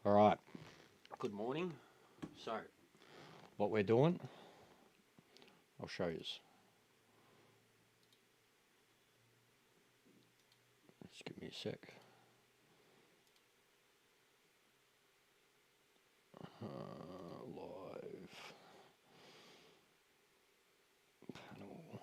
All right. Good morning. So, what we're doing, I'll show you. Just give me a sec. Live panel.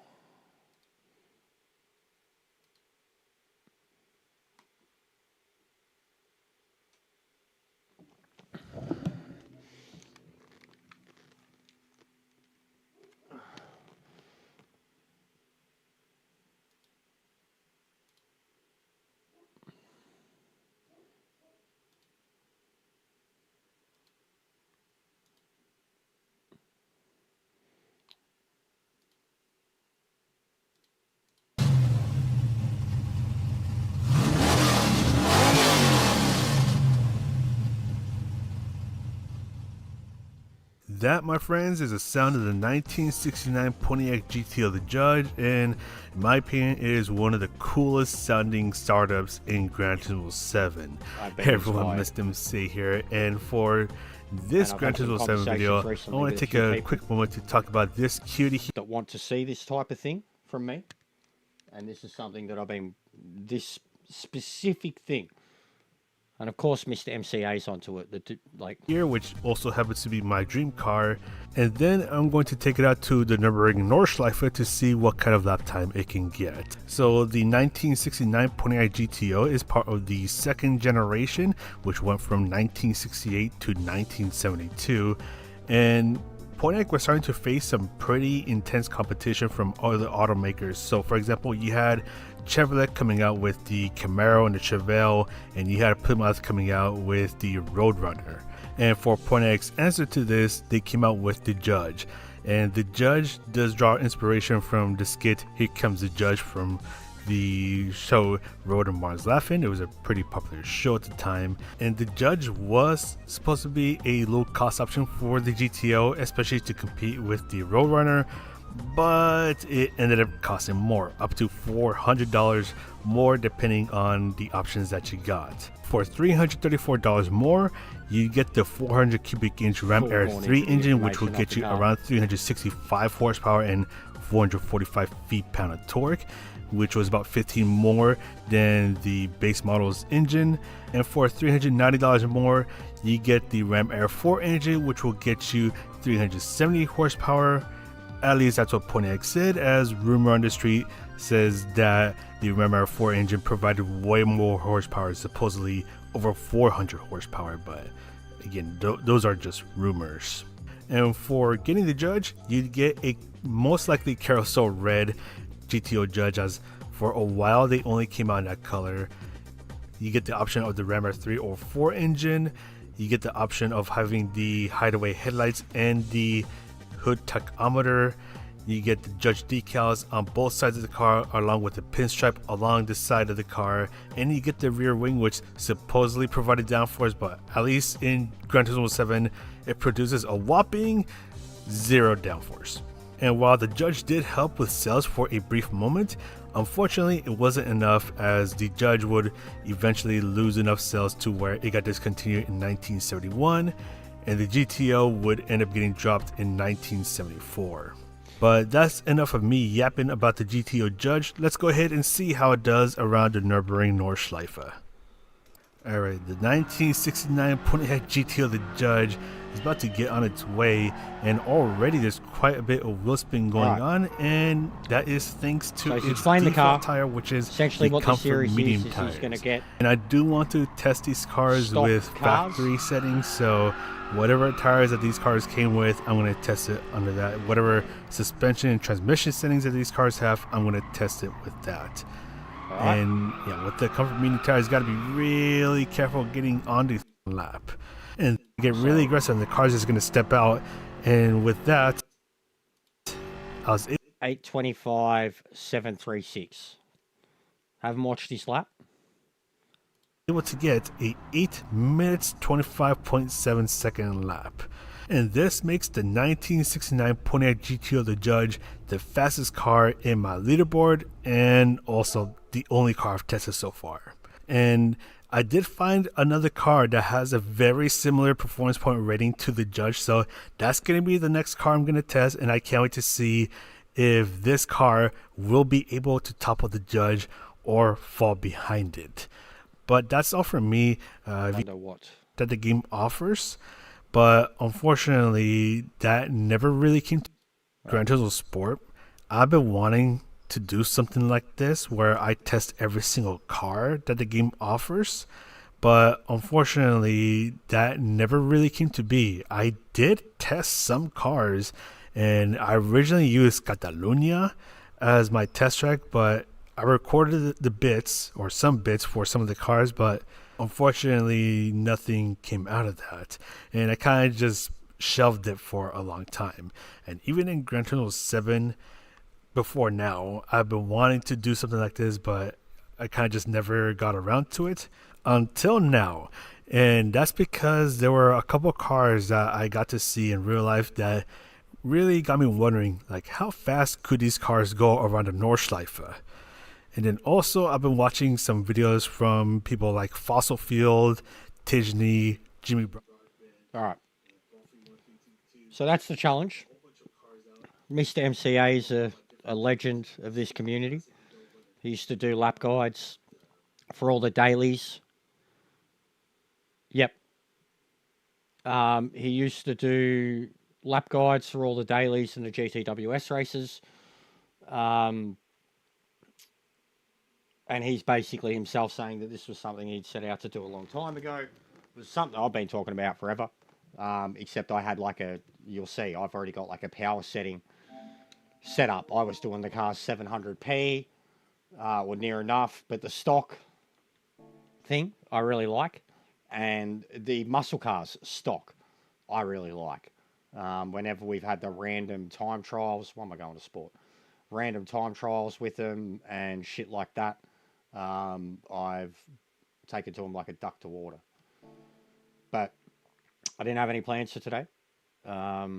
That, my friends, is the sound of the 1969 Pontiac GTO the Judge, and in my opinion, it is one of the coolest sounding startups in Gran Turismo 7. Everyone missed them say here, and for this Gran Turismo 7 video, I want to take a quick moment to talk about this cutie that want to see this type of thing from me, and this is something that this specific thing. And of course, Mr. MCA's onto it, here, which also happens to be my dream car. And then I'm going to take it out to the Nürburgring Nordschleife to see what kind of lap time it can get. So the 1969 Pontiac GTO is part of the second generation, which went from 1968 to 1972. And Pontiac was starting to face some pretty intense competition from other automakers. So for example, you had Chevrolet coming out with the Camaro and the Chevelle, and you had Plymouth coming out with the Roadrunner. And for Pontiac's answer to this, they came out with the Judge. And the Judge does draw inspiration from the skit Here Comes the Judge from the show Road and Mars Laughing. It was a pretty popular show at the time, and the Judge was supposed to be a low cost option for the GTO, especially to compete with the Roadrunner, but it ended up costing more, up to $400 more depending on the options that you got. For $334 more, you get the 400 cubic inch Ram Air 3 engine, which will get you around 365 horsepower and 445 feet-pound of torque, which was about 15 more than the base model's engine. And for $390 more, you get the Ram Air 4 engine, which will get you 370 horsepower. At least that's what Pontiac said, as rumor on the street says that the Ram Air 4 engine provided way more horsepower, supposedly over 400 horsepower, but again, those are just rumors. And for getting the Judge, you'd get a most likely carousel red GTO Judge, as for a while they only came out in that color. You get the option of the Ram Air 3 or 4 engine. You get the option of having the hideaway headlights and the hood tachometer. You get the Judge decals on both sides of the car, along with the pinstripe along the side of the car, and you get the rear wing, which supposedly provided downforce, but at least in Gran Turismo 7 it produces a whopping 0 downforce. And while the Judge did help with sales for a brief moment, unfortunately it wasn't enough, as the Judge would eventually lose enough sales to where it got discontinued in 1971, and the GTO would end up getting dropped in 1974. But that's enough of me yapping about the GTO Judge. Let's go ahead and see how it does around the Nürburgring Nordschleife. Alright, the 1969 Pontiac GTO the Judge is about to get on its way, and already there's quite a bit of wheel spin going on, and that is thanks to its default tire, which is essentially the Comfort medium tires. And I do want to test these cars with factory settings, so whatever tires that these cars came with, I'm going to test it under that. Whatever suspension and transmission settings that these cars have, I'm going to test it with that. And yeah, with the Comfort medium tires, got to be really careful getting on the lap and get really aggressive, and the car's just going to step out. And with that, I was 8:25.736. Haven't watched this lap. Able to get a 8 minutes 25.7 second lap, and this makes the 1969 Pontiac GTO the Judge the fastest car in my leaderboard, and also the only car I've tested so far. And I did find another car that has a very similar performance point rating to the Judge. So that's going to be the next car I'm going to test. And I can't wait to see if this car will be able to topple the Judge or fall behind it. But that's all from me. Wonder what. That the game offers. But unfortunately, that never really came to Gran Turismo Sport. I've been wanting to do something like this where I test every single car that the game offers, but unfortunately that never really came to be. I did test some cars, and I originally used Catalunya as my test track, but I recorded the bits or some bits for some of the cars, but unfortunately nothing came out of that, and I kind of just shelved it for a long time. And even in Gran Turismo 7 before now, I've been wanting to do something like this, but I kind of just never got around to it until now. And that's because there were a couple cars that I got to see in real life that really got me wondering, like, how fast could these cars go around the Nordschleife? And then also I've been watching some videos from people like Fossil Field, Tijni, Jimmy Brown. All right. So that's the challenge. Mr. MCA is a legend of this community. He used to do lap guides for all the dailies. Yep. He used to do lap guides for all the dailies and the GTWS races. And he's basically himself saying that this was something he'd set out to do a long time ago. It was something I've been talking about forever. Except I had you'll see, I've already got like a power setting set up. I was doing the car's 700p, or near enough, but the stock thing I really like, and the muscle cars stock I really like. Whenever we've had the random time trials, why am I going to sport? Random time trials with them and shit like that, I've taken to them like a duck to water. But I didn't have any plans for today, at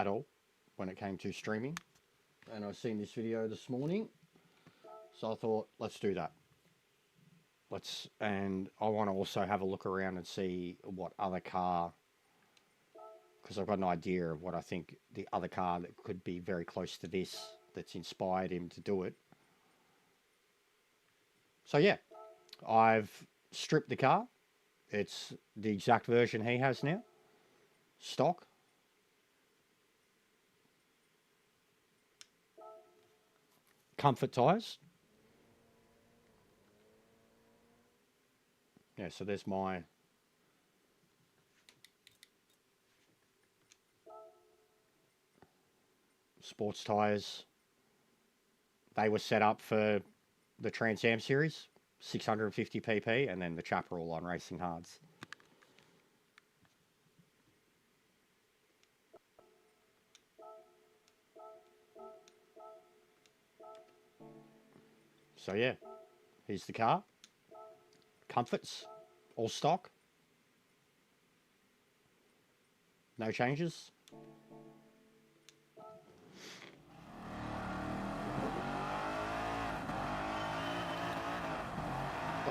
all, when it came to streaming. And I've seen this video this morning, so I thought, let's do that. And I want to also have a look around and see what other car, because I've got an idea of what I think the other car that could be very close to this, that's inspired him to do it. So yeah, I've stripped the car. It's the exact version he has now. Stock. Comfort tyres. Yeah, so there's my sports tyres. They were set up for the Trans Am series, 650 pp, and then the Chaparral on Racing Hards. So yeah, here's the car. Comforts, all stock. No changes.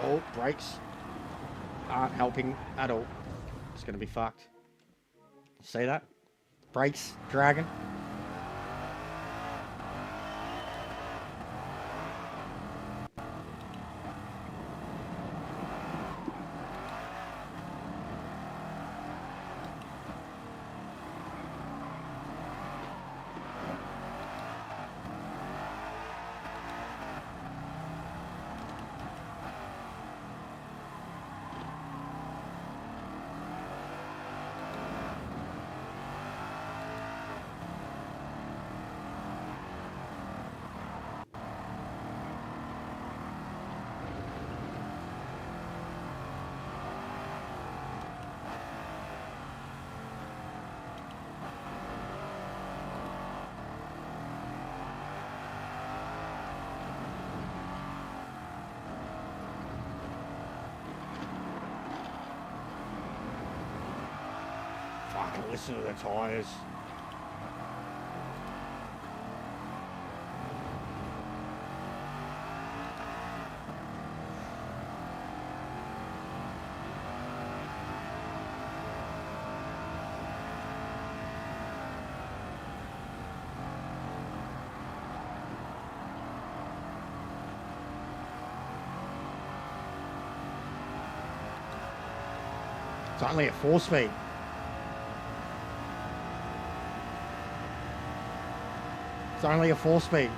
Oh, brakes aren't helping at all. It's going to be fucked. See that? Brakes dragging. Fucking listen to the tyres. It's only at 4-speed. It's only a 4-speed.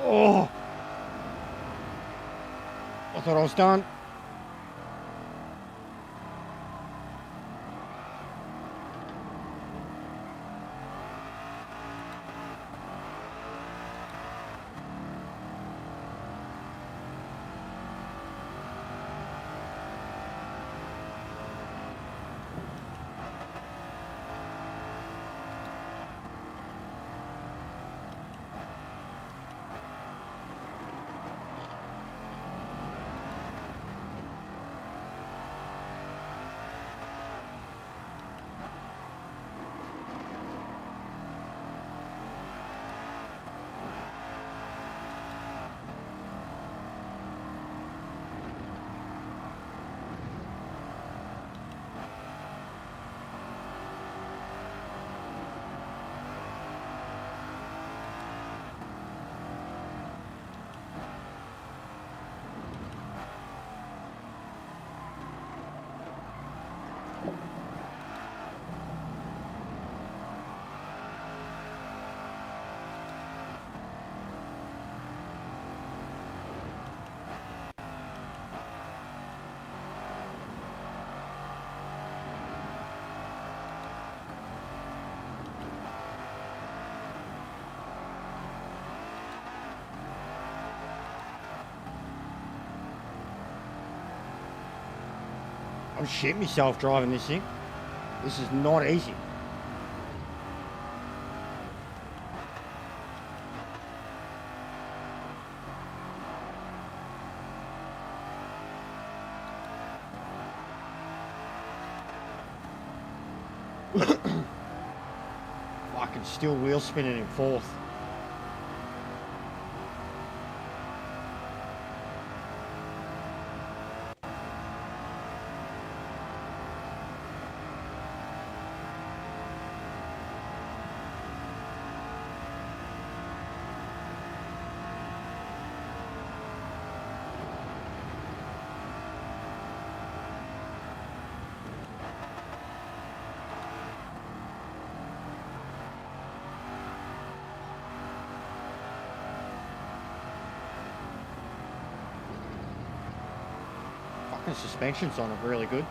Oh! I thought I was done. I'm shitting myself driving this thing. This is not easy. Fucking still wheel spinning in fourth. The suspension's on it really good.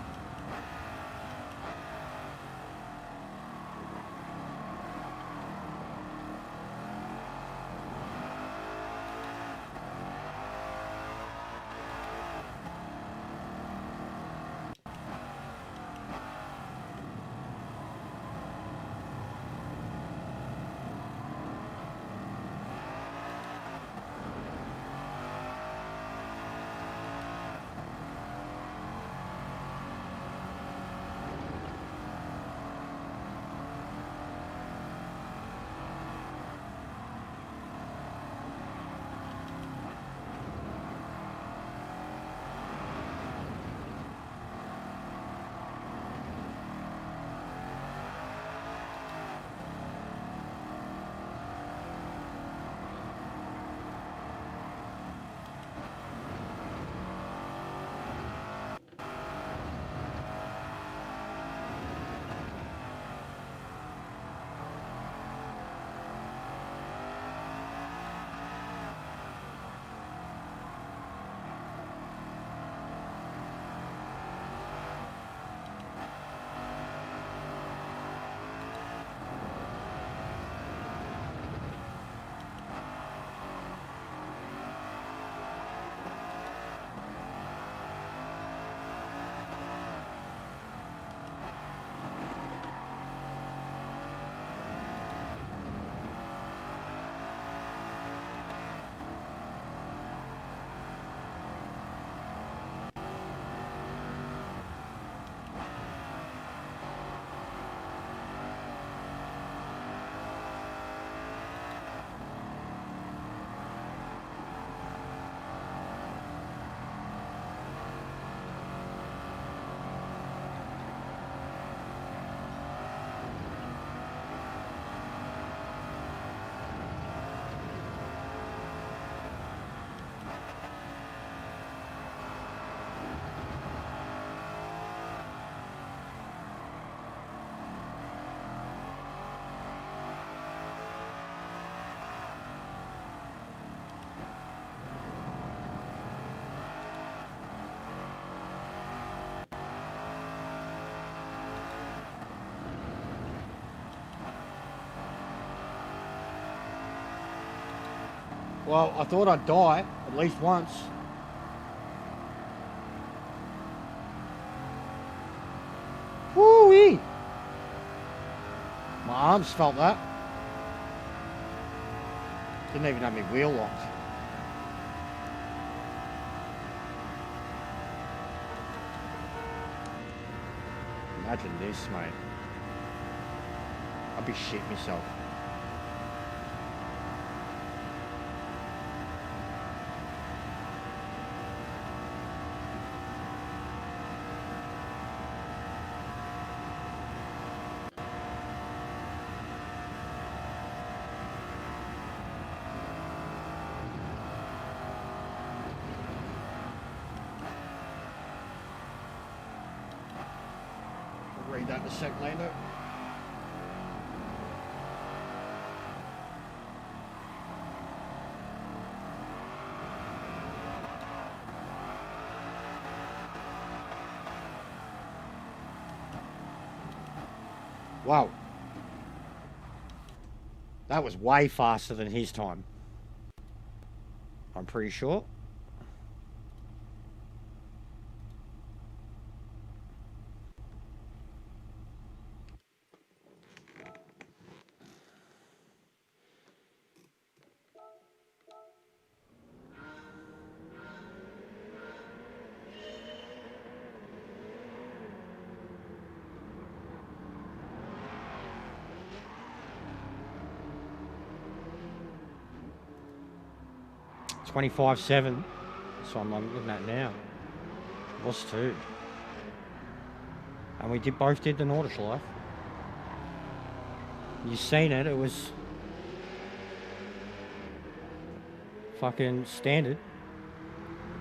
Well, I thought I'd die at least once. Woo-wee! My arms felt that. Didn't even have my wheel locked. Imagine this, mate. I'd be shitting myself. I'll read that in a sec, Lando. Wow. That was way faster than his time. I'm pretty sure. $25.7. So I'm looking at now. Was too. And we both did the Nordschleife. You seen it? It was fucking standard.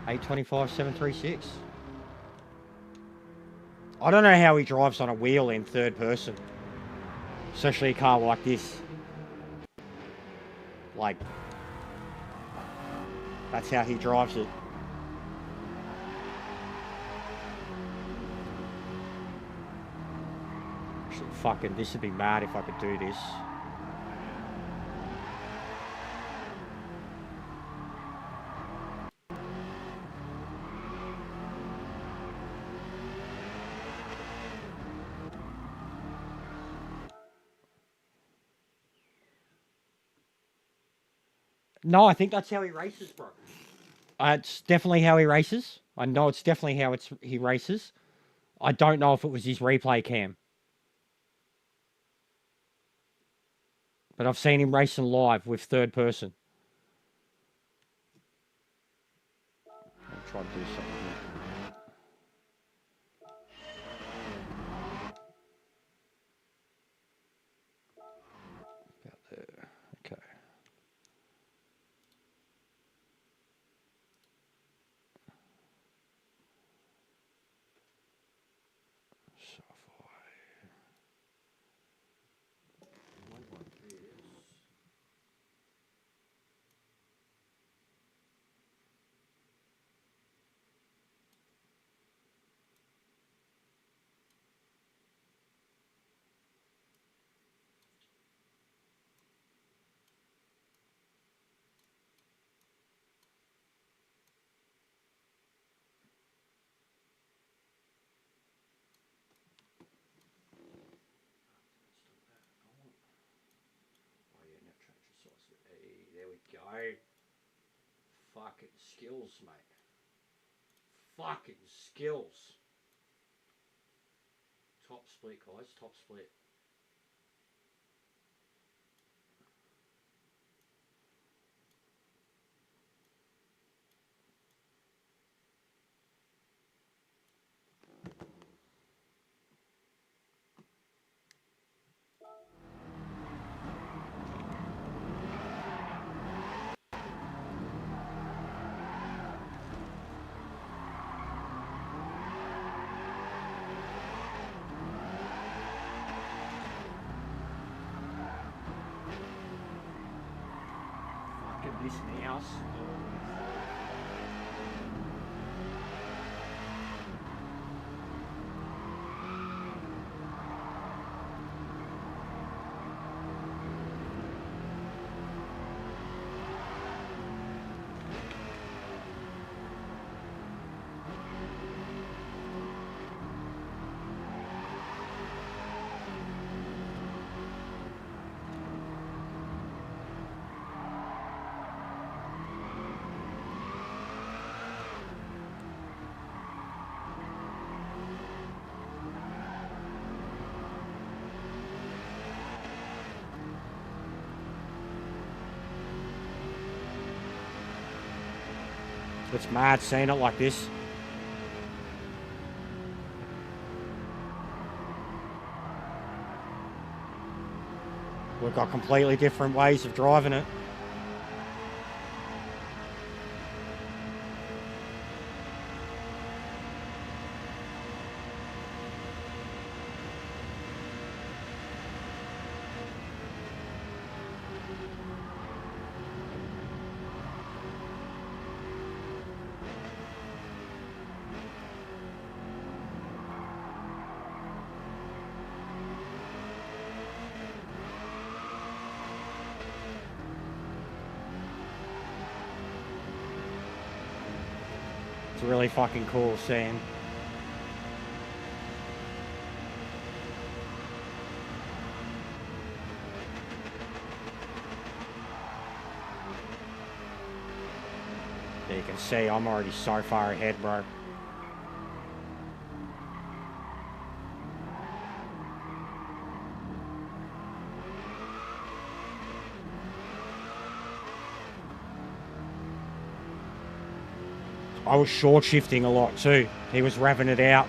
825.736. I don't know how he drives on a wheel in third person, especially a car like this. Like, that's how he drives it. Actually, fucking, this would be mad if I could do this. No, I think that's how he races, bro. It's definitely how he races. I know it's definitely how he races. I don't know if it was his replay cam. But I've seen him racing live with third person. I'll try to do something here. About there. Okay. So if Hey, there we go. Fucking skills, mate. Fucking skills. Top split, guys. Top split. Fucking this mouse. It's mad seeing it like this. We've got completely different ways of driving it. It's really fucking cool seeing. You can see I'm already so far ahead, bro. I was short shifting a lot too. He was revving it out.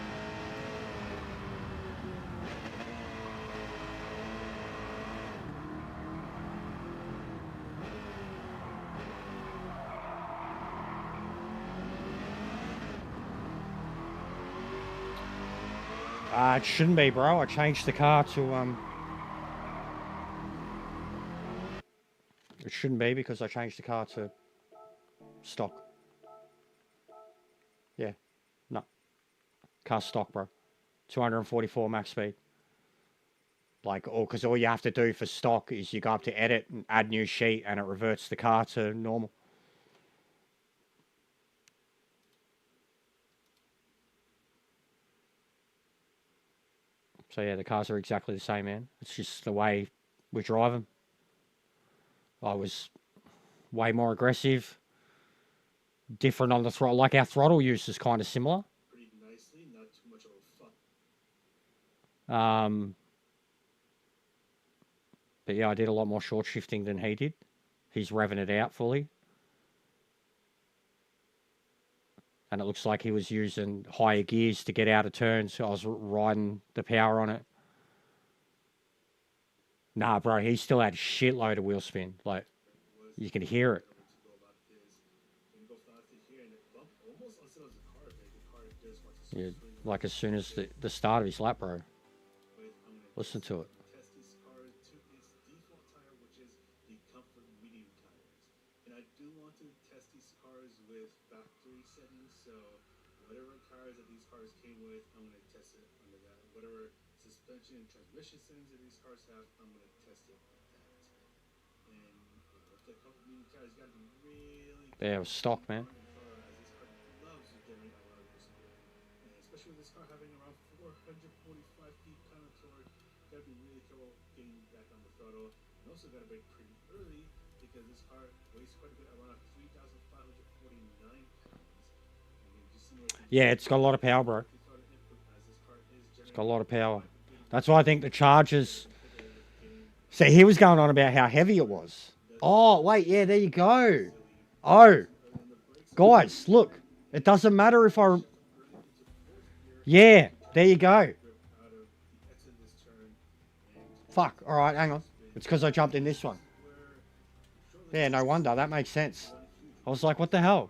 It shouldn't be, bro. I changed the car to It shouldn't be because I changed the car to stock. Yeah, no. Car stock, bro. 244 max speed. Like, because all you have to do for stock is you go up to edit and add new sheet and it reverts the car to normal. So yeah, the cars are exactly the same, man. It's just the way we drive them. I was way more aggressive, different on the throttle. Like our throttle use is kind of similar. Pretty nicely, not too much of a fuck. But yeah, I did a lot more short shifting than he did. He's revving it out fully. And it looks like he was using higher gears to get out of turns. So I was riding the power on it. Nah, bro, he still had a shitload of wheel spin. Like, you can hear it. Yeah, like as soon as the start of his lap, bro. Listen to it. I do want to test these cars with factory settings, so whatever cars that these cars came with, I'm going to test it under that. Whatever suspension and transmission settings that these cars have, I'm going to test it with that. And with the comfort medium tires, you got to be really Yeah, it was stock, man. as this car loves getting a lot of your speed. And especially with this car having around 445 feet-pound of torque, you got to be really careful getting back on the throttle. And also got to brake pretty early, because this car weighs quite a bit, around 3,549 pounds. Yeah, it's got a lot of power, bro. It's got a lot of power. That's why I think the Chargers... See, he was going on about how heavy it was. Oh, wait, yeah, there you go. Oh. Guys, look. It doesn't matter if I... Yeah, there you go. Fuck, alright, hang on. It's because I jumped in this one. Yeah, no wonder. That makes sense. I was like, what the hell?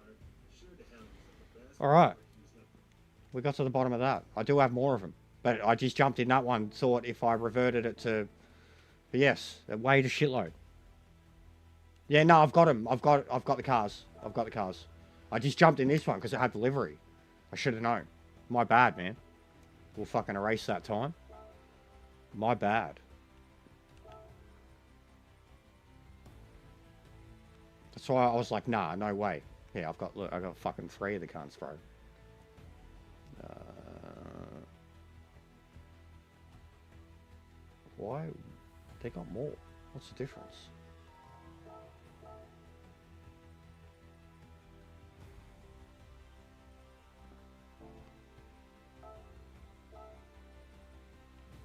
Alright. We got to the bottom of that. I do have more of them. But I just jumped in that one. Thought if I reverted it to... But yes, it weighed a shitload. Yeah, no, I've got them. I've got the cars. I've got the cars. I just jumped in this one because it had delivery. I should have known. My bad, man. We'll fucking erase that time. My bad. That's why I was like, nah, no way. Yeah, look, I got fucking 3 of the cunts, bro. Why? They got more. What's the difference?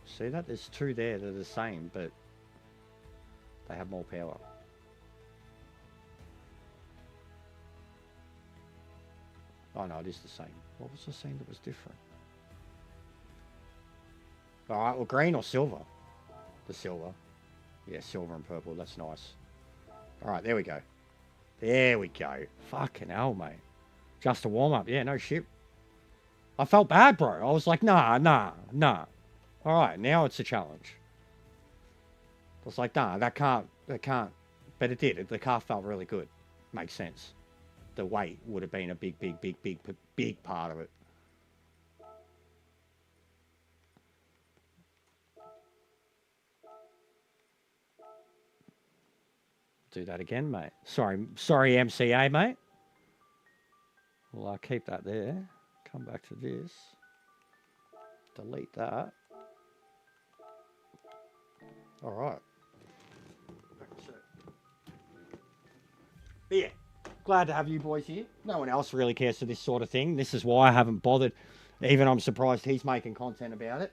See that? There's 2 there that are the same, but they have more power. Oh no, it is the same. What was the scene that was different? Alright, well, green or silver? The silver. Yeah, silver and purple. That's nice. Alright, there we go. There we go. Fucking hell, mate. Just a warm-up. Yeah, no shit. I felt bad, bro. I was like, nah. Alright, now it's a challenge. I was like, nah, that can't. But it did. The car felt really good. Makes sense. The weight would have been a big part of it. Do that again, mate. Sorry, MCA, mate. Well, I'll keep that there. Come back to this. Delete that. All right. But yeah, glad to have you boys here. No one else really cares for this sort of thing. This is why I haven't bothered. Even I'm surprised he's making content about it.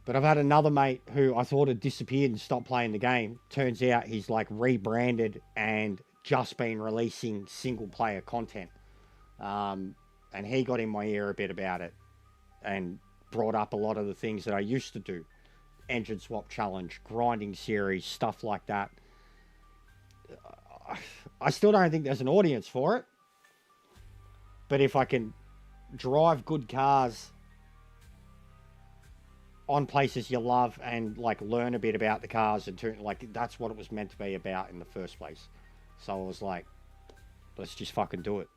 But I've had another mate who I thought had disappeared and stopped playing the game. Turns out he's like rebranded and just been releasing single player content. And he got in my ear a bit about it and brought up a lot of the things that I used to do. Engine swap challenge, grinding series, stuff like that. I still don't think there's an audience for it. But if I can drive good cars on places you love and like learn a bit about the cars and turn, like that's what it was meant to be about in the first place. So I was like, let's just fucking do it.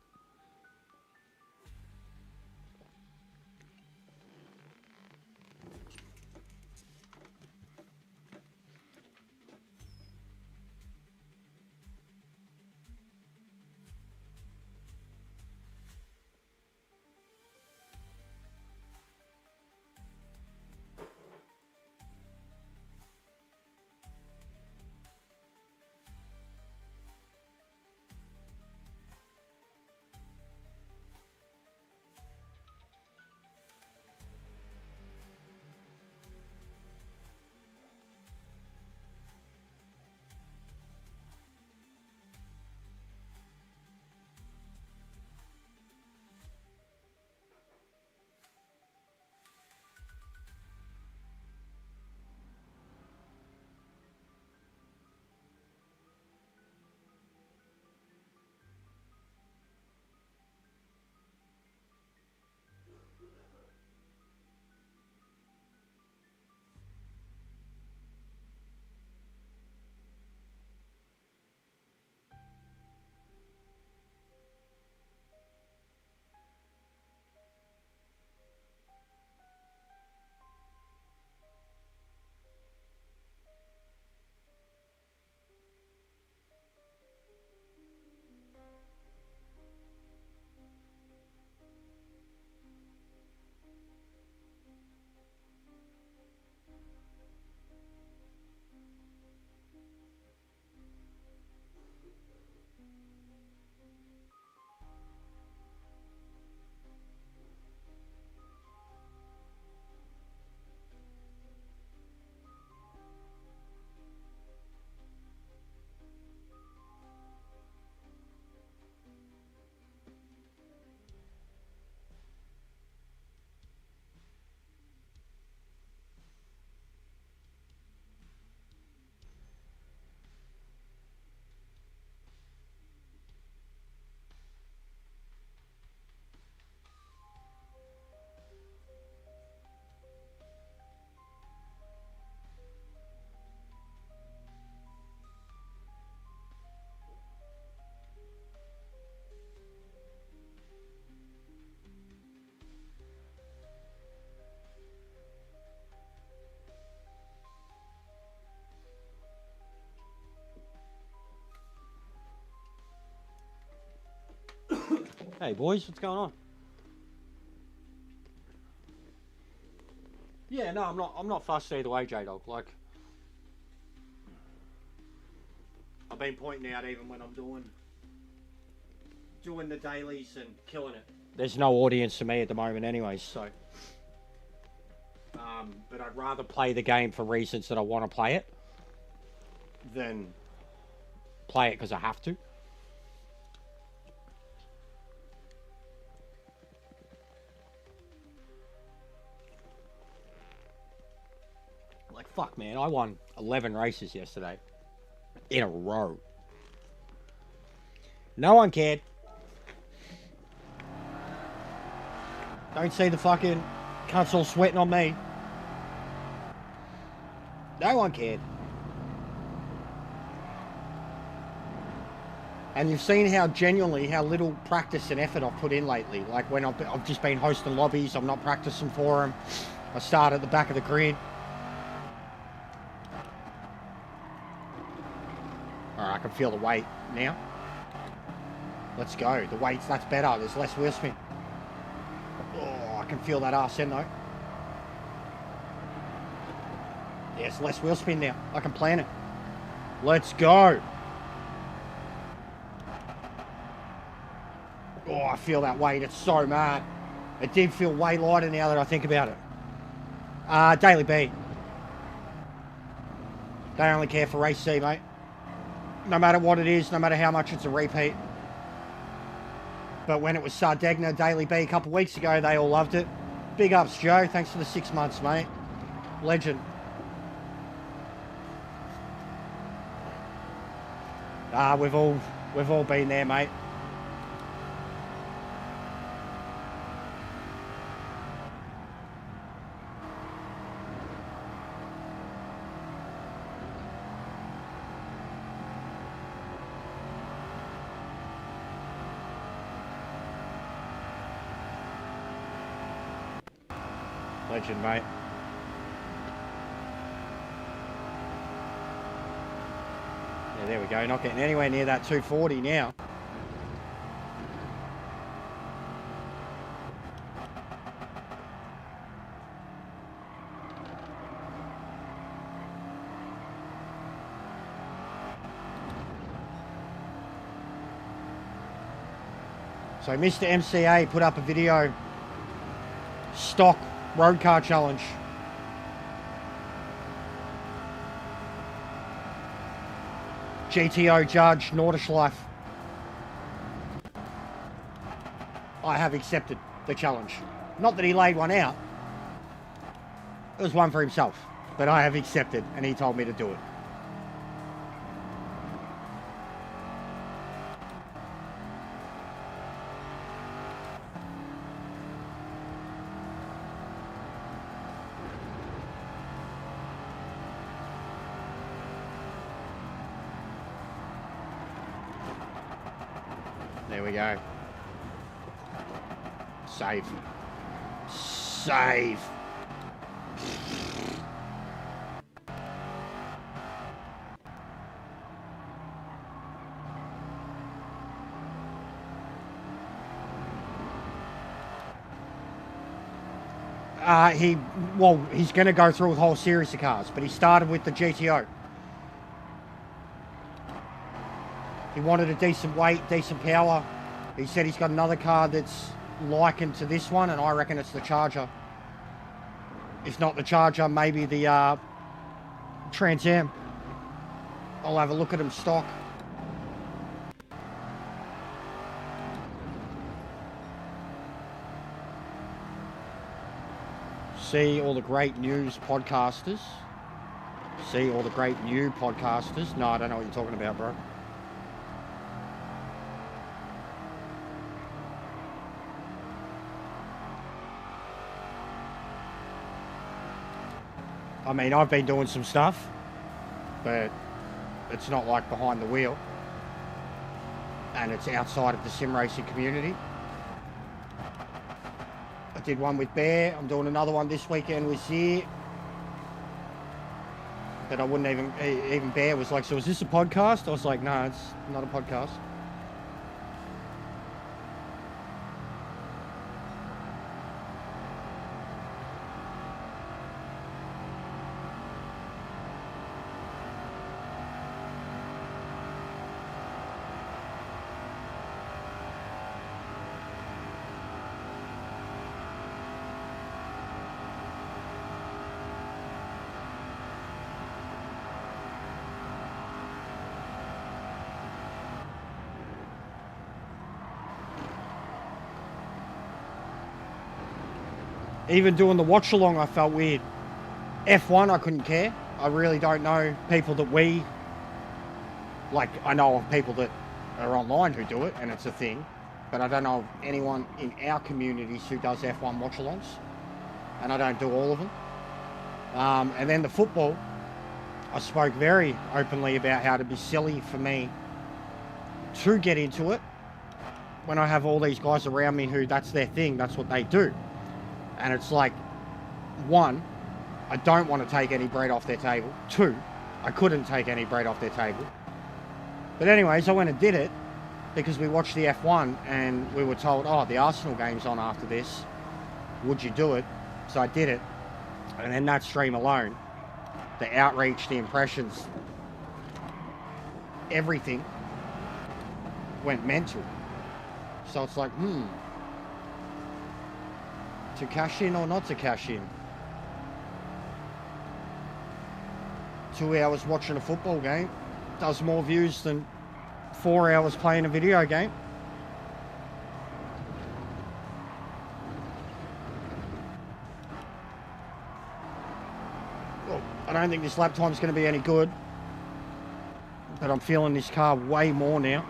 Hey boys, what's going on? Yeah, no, I'm not fussed either way, J-Dog. Like, I've been pointing out even when I'm doing the dailies and killing it. There's no audience for me at the moment anyway, so. But I'd rather play the game for reasons that I want to play it than play it because I have to. fuck, man, I won 11 races yesterday in a row. No one cared. Don't see the fucking cunts all sweating on me. No one cared. And you've seen how little practice and effort I've put in lately. Like when I've just been hosting lobbies, I'm not practicing for them. I start at the back of the grid. Alright, I can feel the weight now. Let's go. The weight's, that's better. There's less wheel spin. Oh, I can feel that arse end though. Yes, less wheel spin now. I can plan it. Let's go. Oh, I feel that weight. It's so mad. It did feel way lighter now that I think about it. Daily B. They only care for race C, mate. No matter what it is, no matter how much it's a repeat. But when it was Sardegna Daily B a couple of weeks ago, they all loved it. Big ups, Joe. Thanks for the 6 months, mate. Legend. We've all been there, mate. Legend, mate. Yeah, there we go. Not getting anywhere near that 240 now. So Mr. MCA put up a video, stock road car challenge. GTO judge, Nordschleife. I have accepted the challenge. Not that he laid one out. It was one for himself. But I have accepted, and he told me to do it. There we go. Save. Save. He's going to go through a whole series of cars, but he started with the GTO. He wanted a decent weight, decent power. He said he's got another car that's likened to this one, and I reckon it's the Charger. If not the Charger, maybe the Trans Am. I'll have a look at him stock. See all the great news podcasters. See all the great new podcasters. No, I don't know what you're talking about, bro. I mean, I've been doing some stuff, but it's not like behind the wheel. And it's outside of the sim racing community. I did one with Bear. I'm doing another one this weekend with Zir. But I wouldn't even Bear was like, so is this a podcast? I was like, no, it's not a podcast. Even doing the watch along, I felt weird. F1, I couldn't care. I really don't know people that we, like, I know of people that are online who do it, and it's a thing, but I don't know of anyone in our communities who does F1 watch-alongs, and I don't do all of them. And then the football, I spoke very openly about how it'd be silly for me to get into it when I have all these guys around me who that's their thing, that's what they do. And it's like, one, I don't want to take any bread off their table. Two, I couldn't take any bread off their table. But anyways, I went and did it because we watched the F1 and we were told, oh, the Arsenal game's on after this. Would you do it? So I did it. And then that stream alone, the outreach, the impressions, everything went mental. So it's like, to cash in or not to cash in? 2 hours watching a football game does more views than 4 hours playing a video game. Well, I don't think this lap time's going to be any good, but I'm feeling this car way more now.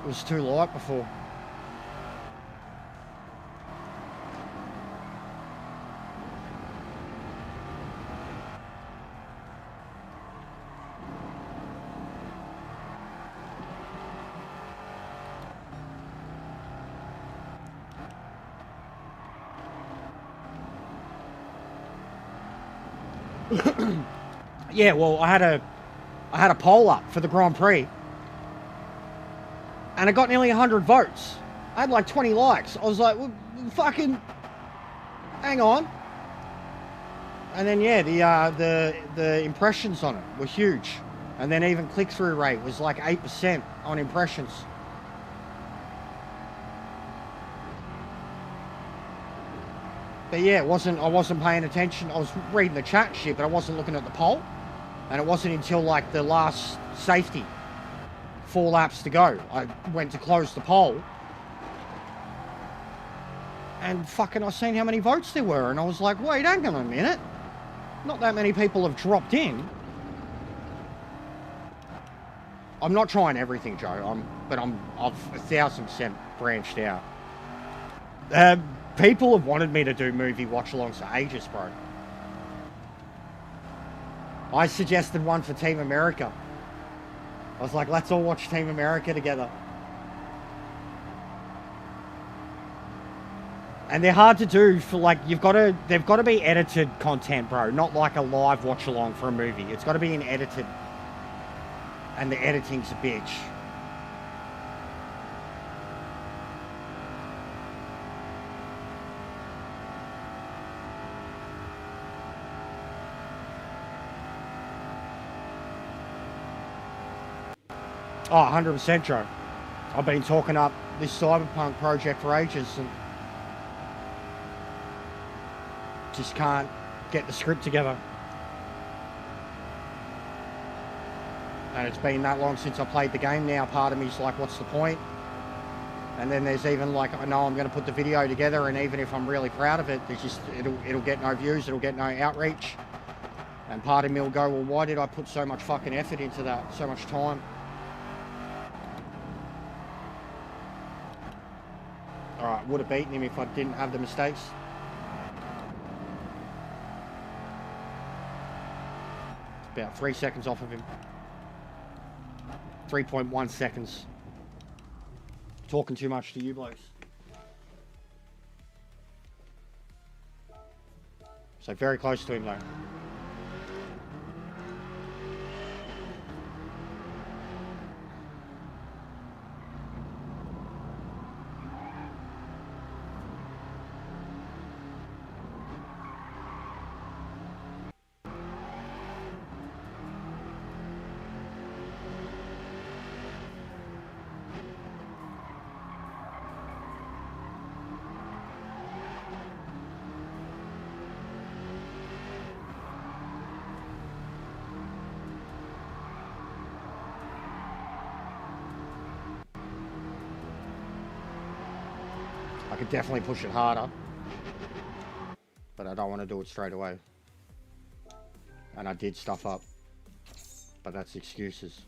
It was too light before. Yeah, well, I had a poll up for the Grand Prix, and I got nearly 100 votes. I had like 20 likes. I was like, well, fucking, hang on. And then yeah, the impressions on it were huge, and then even click-through rate was like 8% on impressions. But yeah, I wasn't paying attention. I was reading the chat and shit, but I wasn't looking at the poll. And it wasn't until like the last safety, 4 laps to go, I went to close the poll. And fucking I seen how many votes there were, and I was like, wait, hang on a minute. Not that many people have dropped in. I'm not trying everything, Joe, but I've 1,000% branched out. People have wanted me to do movie watch-alongs for ages, bro. I suggested one for Team America. I was like, let's all watch Team America together. And they're hard to do for like, they've got to be edited content, bro. Not like a live watch-along for a movie. It's got to be an edited. And the editing's a bitch. Oh, 100%, Joe. I've been talking up this Cyberpunk project for ages and just can't get the script together. And it's been that long since I played the game now. Part of me's like, what's the point? And then there's even like, I know I'm going to put the video together, and even if I'm really proud of it, there's just, it'll get no views, it'll get no outreach. And part of me will go, well, why did I put so much fucking effort into that, so much time? Alright, would have beaten him if I didn't have the mistakes. About 3 seconds off of him. 3.1 seconds. Talking too much to you blokes. So very close to him though. I could definitely push it harder, but I don't want to do it straight away. and I did stuff up, but that's excuses.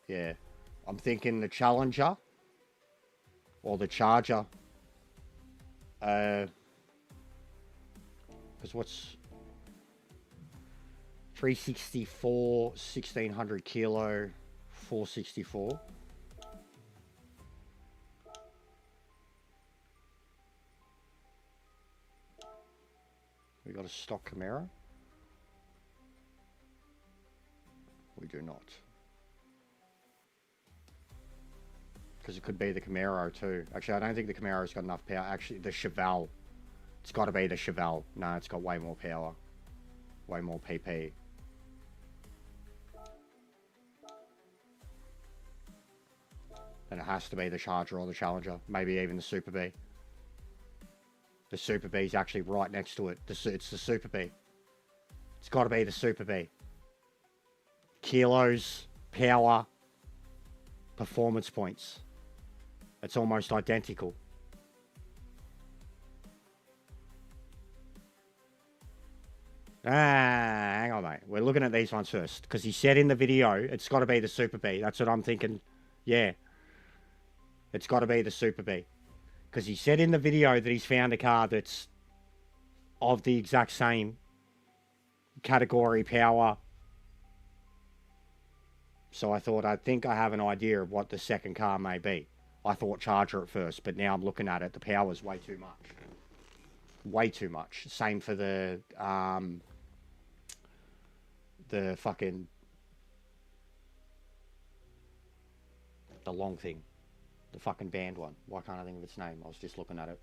Yeah, I'm thinking the Challenger or the Charger. Because what's 364, 1600 kilo, 464. We got a stock Camaro? We do not. Because it could be the Camaro too. Actually, I don't think the Camaro's got enough power. Actually, the Chevelle. It's got to be the Chevelle. No, it's got way more power. Way more PP. Then it has to be the Charger or the Challenger. Maybe even the Super B. The Super B's actually right next to it. It's the Super B. It's got to be the Super B. Kilos, power, performance points. It's almost identical. Hang on, mate. We're looking at these ones first. Because he said in the video, it's got to be the Super B. That's what I'm thinking. Yeah. It's got to be the Super B. Because he said in the video that he's found a car that's of the exact same category, power. So I think I have an idea of what the second car may be. I thought Charger at first, but now I'm looking at it. The power's way too much. Way too much. Same for the fucking... the long thing. The fucking band one. Why can't I think of its name? I was just looking at it.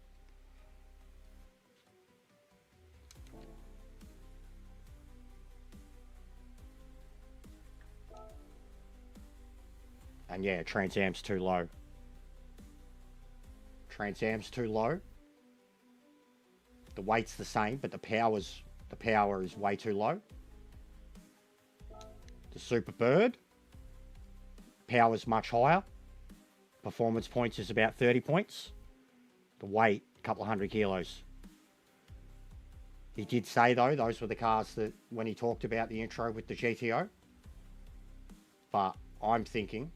And yeah, Trans Am's too low. Trans Am's too low. The weight's the same, but the power is way too low. The Super Bird, power's much higher. Performance points is about 30 points. The weight, a couple of 100 kilos. He did say though, those were the cars that when he talked about the intro with the GTO. But I'm thinking,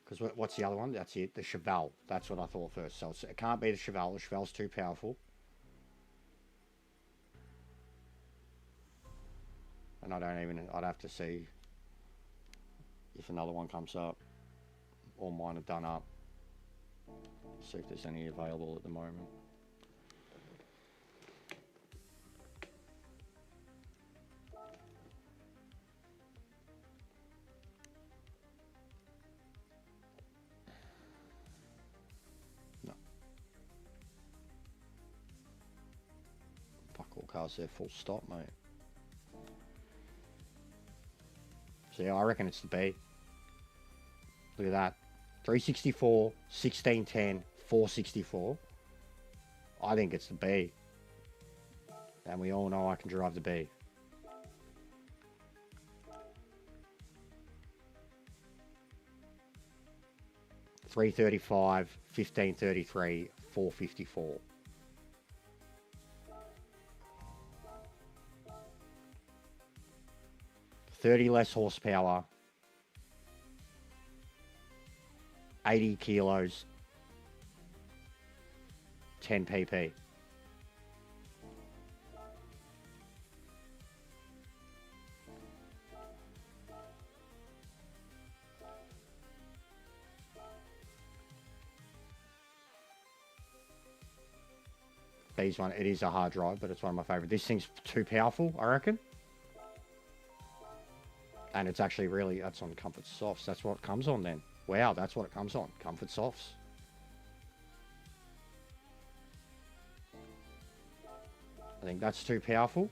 because what's the other one? That's it, the Chevelle. That's what I thought first. So it can't be the Chevelle. The Chevelle's too powerful. And I'd have to see if another one comes up. All mine are done up. See if there's any available at the moment. No. Fuck all cars there, full stop, mate. So yeah, I reckon it's the B. Look at that. 364, 1610, 464. I think it's the B. And we all know I can drive the B. $335, 1533, 454. $30 less horsepower. 80 kilos, 10 pp. B's one, it is a hard drive, but it's one of my favorite. This thing's too powerful, I reckon. And it's actually really, that's on Comfort Softs. That's what it comes on then. Wow, that's what it comes on. Comfort Softs. I think that's too powerful.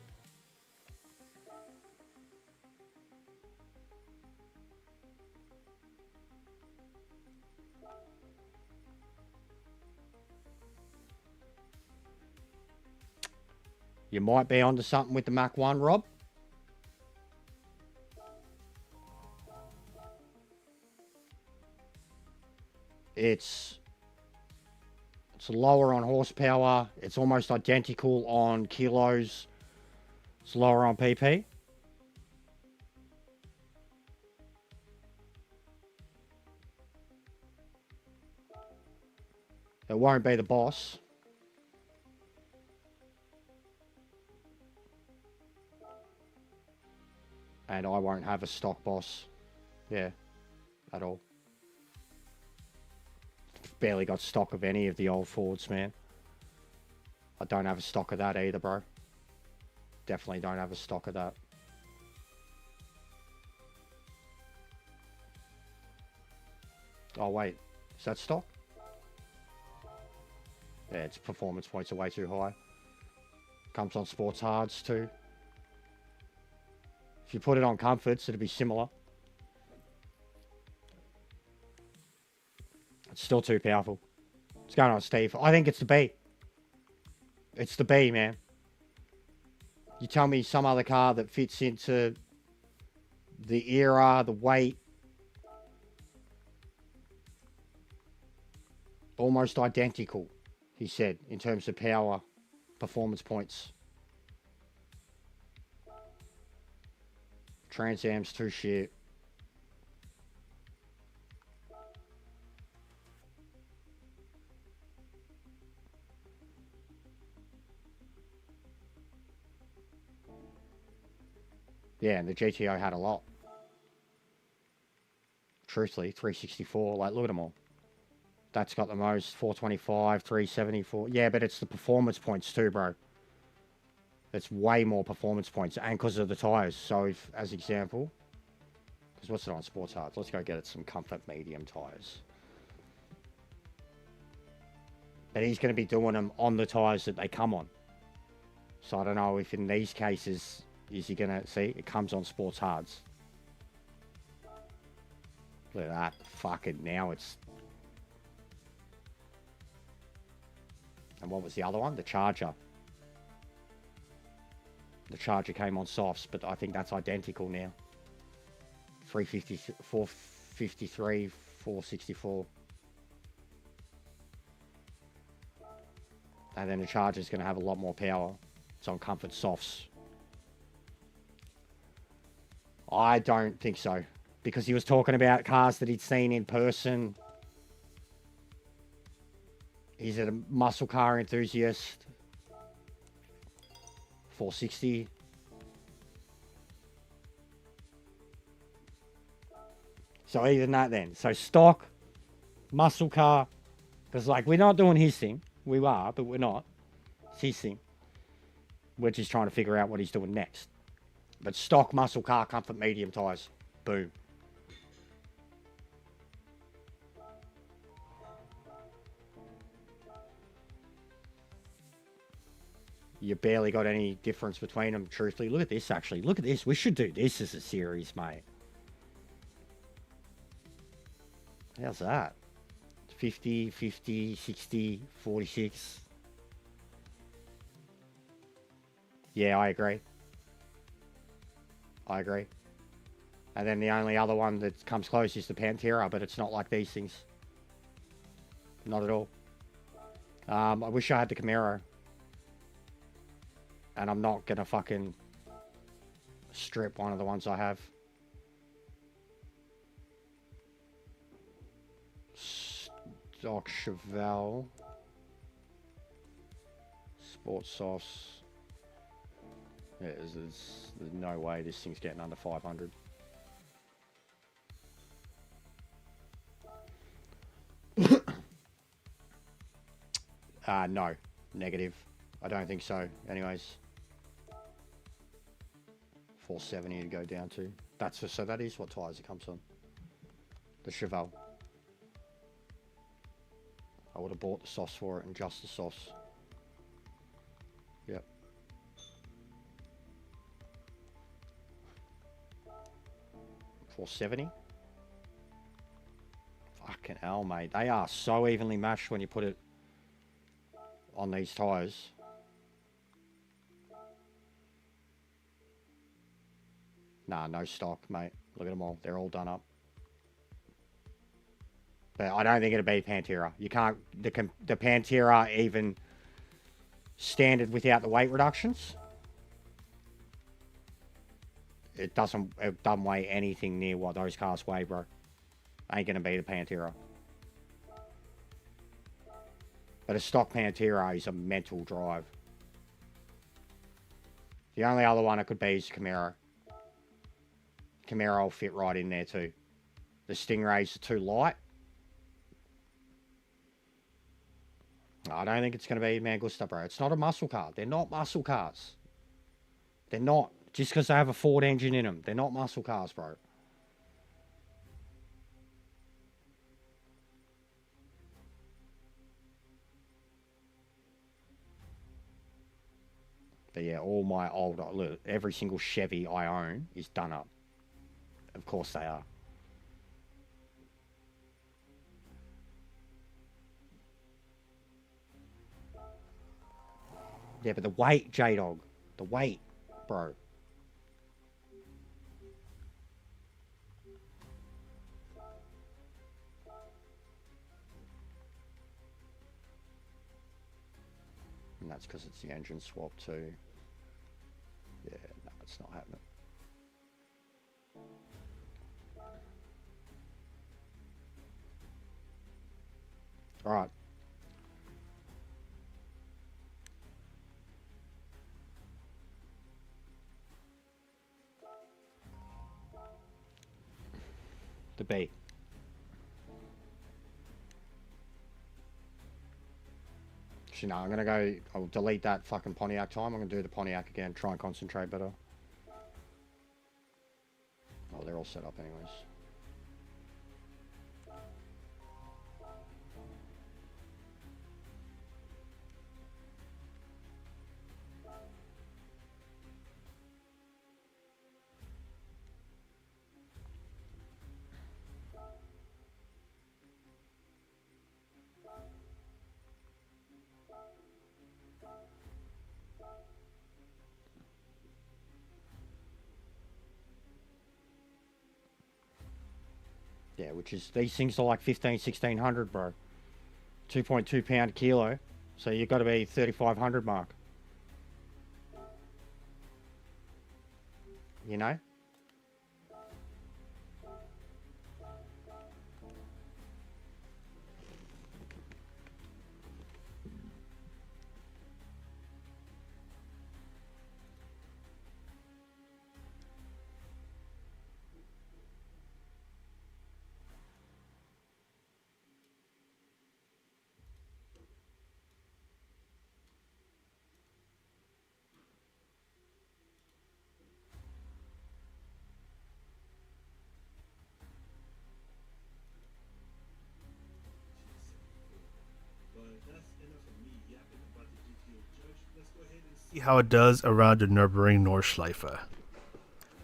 You might be onto something with the Mach 1, Rob. It's lower on horsepower. It's almost identical on kilos. It's lower on PP. It won't be the boss. And I won't have a stock boss. Yeah, at all. Barely got stock of any of the old Fords, man. I don't have a stock of that either, bro. Definitely don't have a stock of that. Oh, wait. Is that stock? Yeah, its performance points are way too high. Comes on sports hards too. If you put it on comforts, it'd be similar. It's still too powerful. What's going on, Steve? I think it's the B. It's the B, man. You tell me some other car that fits into the era, the weight. Almost identical, he said, in terms of power, performance points. Trans Am's too shit. Yeah, and the GTO had a lot. Truthfully, 364, like, look at them all. That's got the most, 425, 374. Yeah, but it's the performance points too, bro. It's way more performance points, and because of the tyres. So, if, as example, because what's it on sports hards? Let's go get it some comfort medium tyres. But he's going to be doing them on the tyres that they come on. So I don't know if in these cases, is he going to, see, it comes on sports hards. Look at that. Fuck it, now it's... And what was the other one? The Charger. The Charger came on softs, but I think that's identical now. 350, 453, 464. And then the Charger's going to have a lot more power. It's on comfort softs. I don't think so. Because he was talking about cars that he'd seen in person. He's a muscle car enthusiast. 460. So even that then. So stock, muscle car. Because like we're not doing his thing. We are, but we're not. It's his thing. We're just trying to figure out what he's doing next. But stock, muscle car, comfort, medium tyres. Boom. You barely got any difference between them, truthfully. Look at this, actually. Look at this. We should do this as a series, mate. How's that? 50, 50, 60, 46. Yeah, I agree. I agree. And then the only other one that comes close is the Pantera, but it's not like these things. Not at all. I wish I had the Camaro. And I'm not going to fucking strip one of the ones I have. Stock Chevelle. Sports Softs. Yeah, there's no way this thing's getting under 500. No. Negative. I don't think so. Anyways. 470 to go down to. So that is what tyres it comes on. The Chevelle. I would have bought the softs for it and just the softs. Yep. 470. Fucking hell, mate. They are so evenly matched when you put it on these tyres. Nah, no stock, mate. Look at them all. They're all done up. But I don't think it'll be Pantera. You can't... The Pantera even standard without the weight reductions. It doesn't weigh anything near what those cars weigh, bro. Ain't going to be the Pantera. But a stock Pantera is a mental drive. The only other one it could be is Camaro. Camaro will fit right in there too. The Stingrays are too light. I don't think it's going to be Mangusta, bro. It's not a muscle car. They're not muscle cars. They're not. Just because they have a Ford engine in them. They're not muscle cars, bro. But yeah, all my old... Look, every single Chevy I own is done up. Of course they are. Yeah, but the weight, J-Dog. The weight, bro. And that's because it's the engine swap too. Yeah, no, it's not happening. All right. The B. Actually, no, I'm going to go... I'll delete that fucking Pontiac time. I'm going to do the Pontiac again. Try and concentrate better. Oh, they're all set up anyways. Yeah, which is... These things are like 1600, bro. 2.2 pound kilo. So you've got to be 3,500 mark. You know? See how it does around the Nürburgring Nordschleife.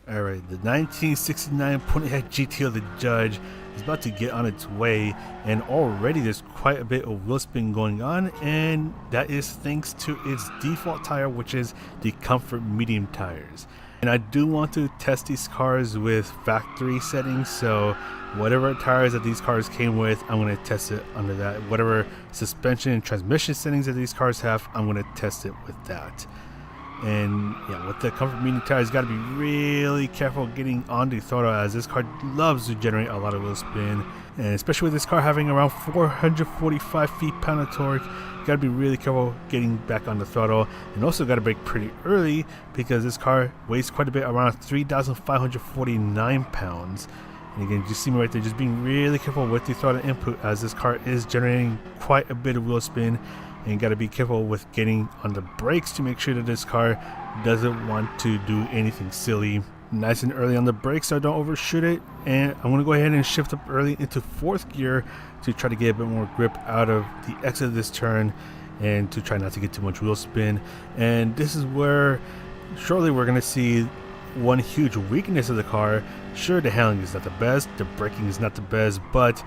Alright, the 1969 Pontiac GTO the Judge is about to get on its way, and already there's quite a bit of wheel spin going on, and that is thanks to its default tire, which is the Comfort Medium tires. And I do want to test these cars with factory settings, so whatever tires that these cars came with, I'm going to test it under that. Whatever suspension and transmission settings that these cars have, I'm going to test it with that. And yeah, with the Comfort Medium tires, got to be really careful getting on the throttle, as this car loves to generate a lot of wheel spin, and especially with this car having around 445 feet-pound of torque, got to be really careful getting back on the throttle, and also got to brake pretty early because this car weighs quite a bit, around 3,549 pounds. And again, you see me right there, just being really careful with the throttle input, as this car is generating quite a bit of wheel spin. And you got to be careful with getting on the brakes to make sure that this car doesn't want to do anything silly. Nice and early on the brakes so I don't overshoot it. And I'm going to go ahead and shift up early into 4th gear to try to get a bit more grip out of the exit of this turn, and to try not to get too much wheel spin. And this is where shortly we're going to see one huge weakness of the car. Sure, the handling is not the best, the braking is not the best, but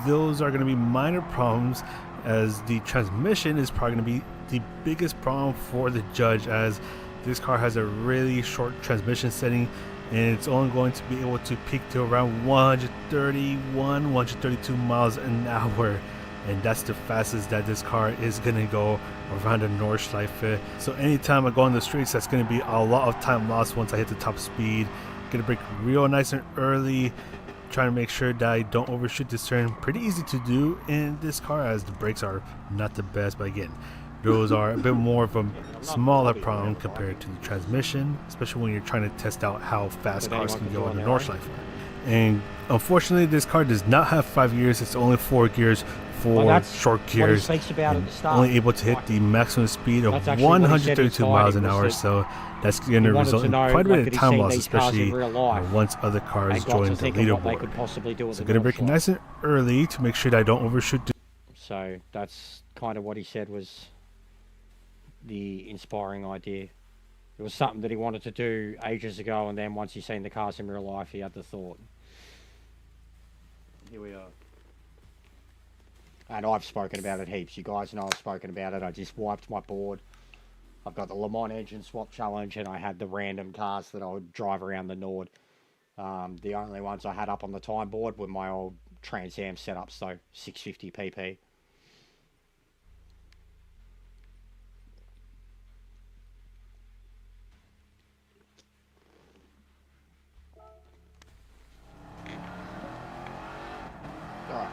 those are going to be minor problems, as the transmission is probably going to be the biggest problem for the Judge, as This car has a really short transmission setting, and it's only going to be able to peak to around 131, 132 miles an hour. And that's the fastest that this car is going to go around the Nordschleife. So anytime I go on the streets, that's going to be a lot of time lost once I hit the top speed. Gonna brake real nice and early, trying to make sure that I don't overshoot this turn. Pretty easy to do in this car as the brakes are not the best, but again, those are a bit more of a smaller problem compared to the transmission, especially when you're trying to test out how fast cars can go on the Nordschleife. And unfortunately, this car does not have 5 gears. It's only 4 gears for short gears, and only able to hit the maximum speed of 132 miles an hour. So that's going to result in quite a bit of time loss, especially once other cars join the leaderboard. So going to brake nice and early to make sure that I don't overshoot. So that's kind of what he said was the inspiring idea. It was something that he wanted to do ages ago, and then once he's seen the cars in real life, he had the thought. Here we are. And I've spoken about it heaps. You guys know I've spoken about it. I just wiped my board. I've got the Le Mans engine swap challenge, and I had the random cars that I would drive around the Nord. The only ones I had up on the time board were my old Trans Am setups, so 650 pp. Alright.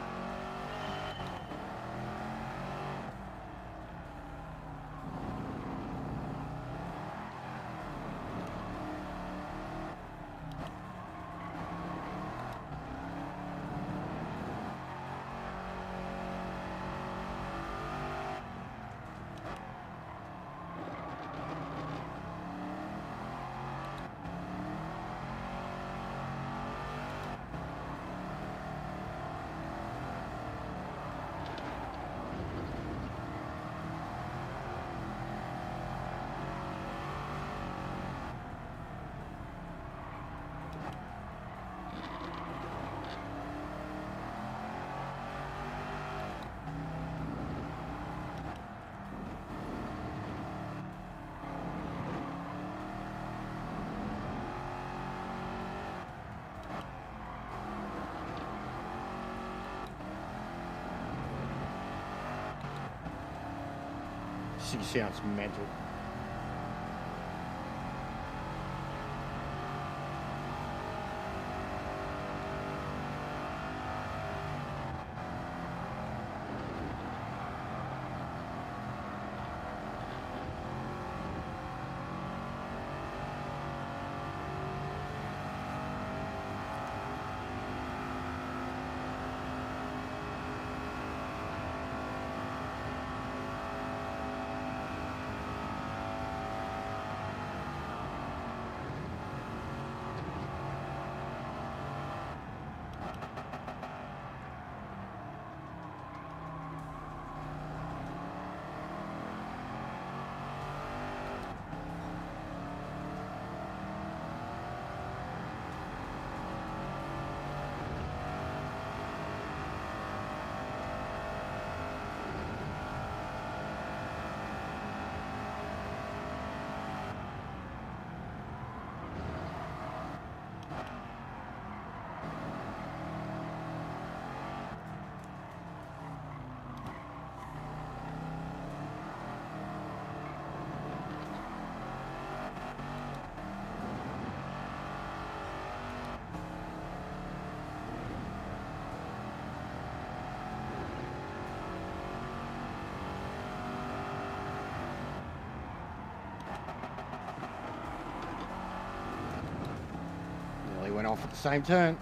She sounds mental. Went off at the same turn.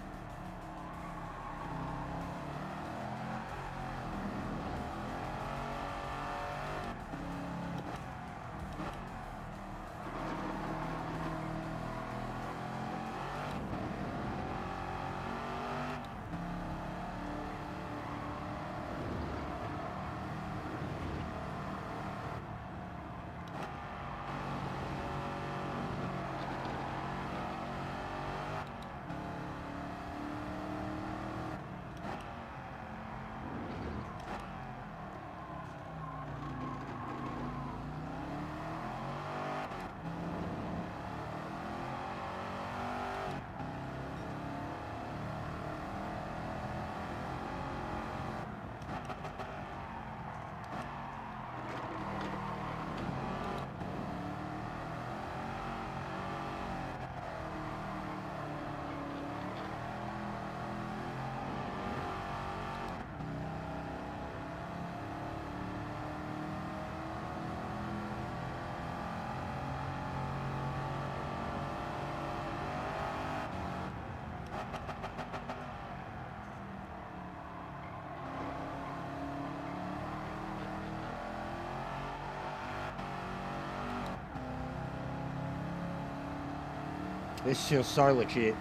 This feels so legit.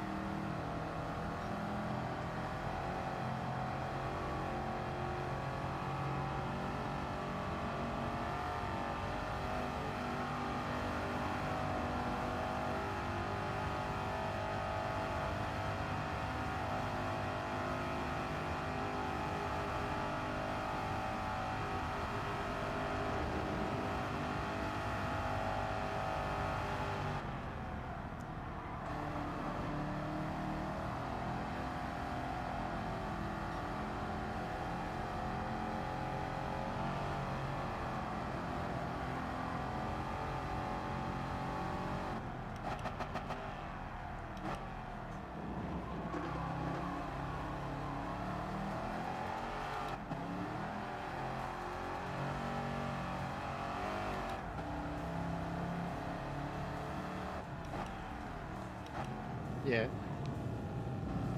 Yeah.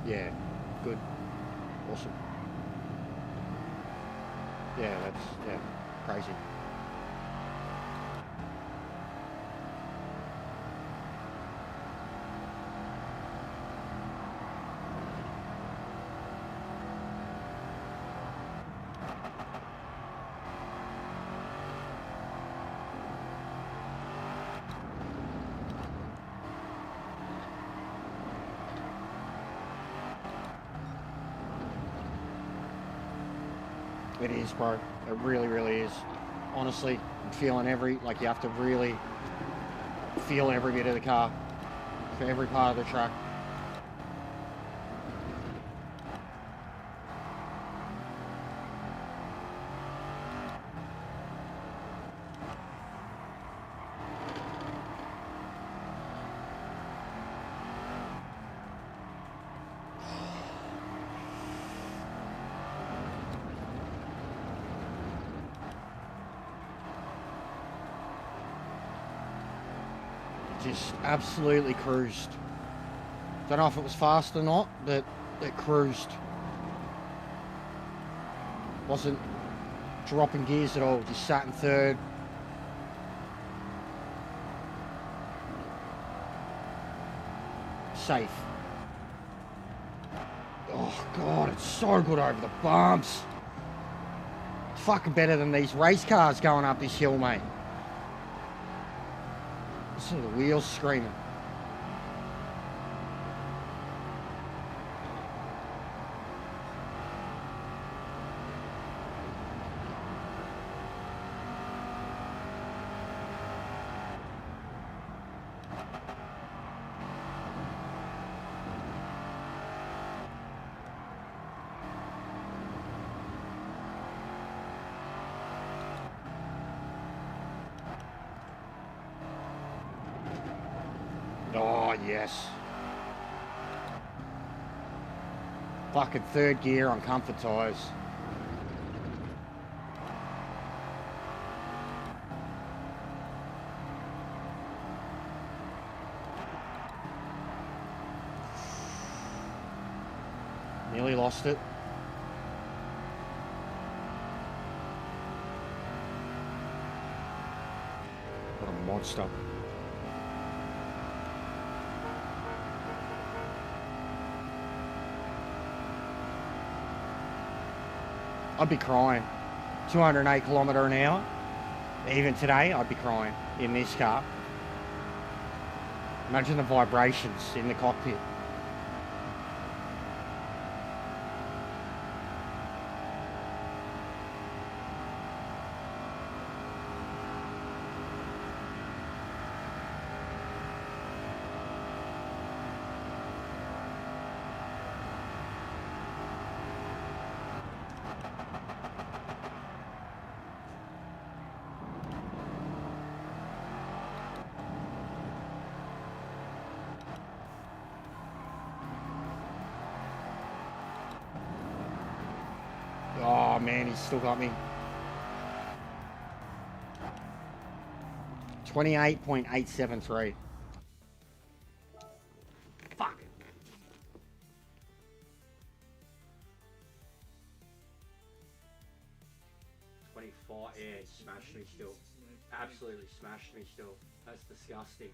Yeah. Good. Awesome. Yeah, yeah, crazy. It is, bro. It really, really is. Honestly, I'm feeling you have to really feel every bit of the car, for every part of the truck. Just absolutely cruised. Don't know if it was fast or not, but it cruised. Wasn't dropping gears at all, just sat in third. Safe. Oh God, it's so good over the bumps. It's fucking better than these race cars going up this hill, mate. Listen to the wheels screaming. Oh, yes. Fucking third gear on comfort tyres. Nearly lost it. What a monster. I'd be crying. 208 kilometre an hour. Even today, I'd be crying in this car. Imagine the vibrations in the cockpit. Oh man, he's still got me. 28.873. Fuck. 24, yeah, it smashed me still. Absolutely smashed me still. That's disgusting.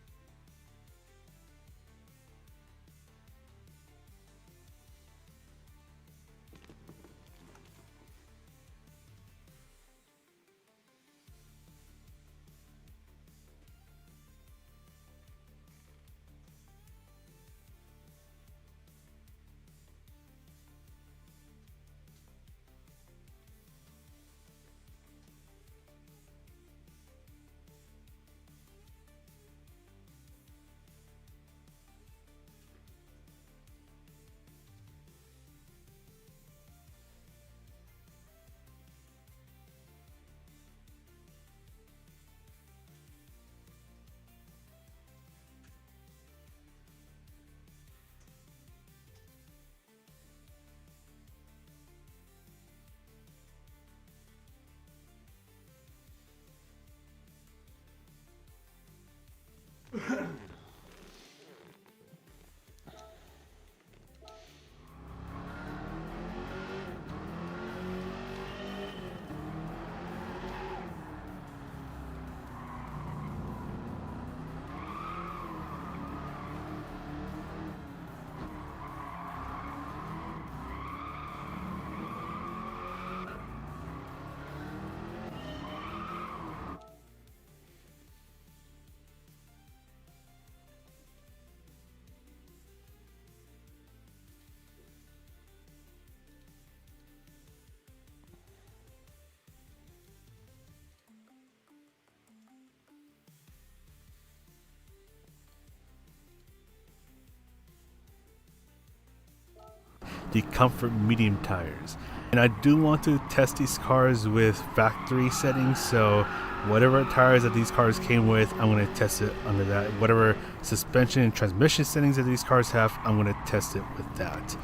the Comfort Medium tires. And I do want to test these cars with factory settings, so whatever tires that these cars came with, I'm going to test it under that. Whatever suspension and transmission settings that these cars have, I'm going to test it with that.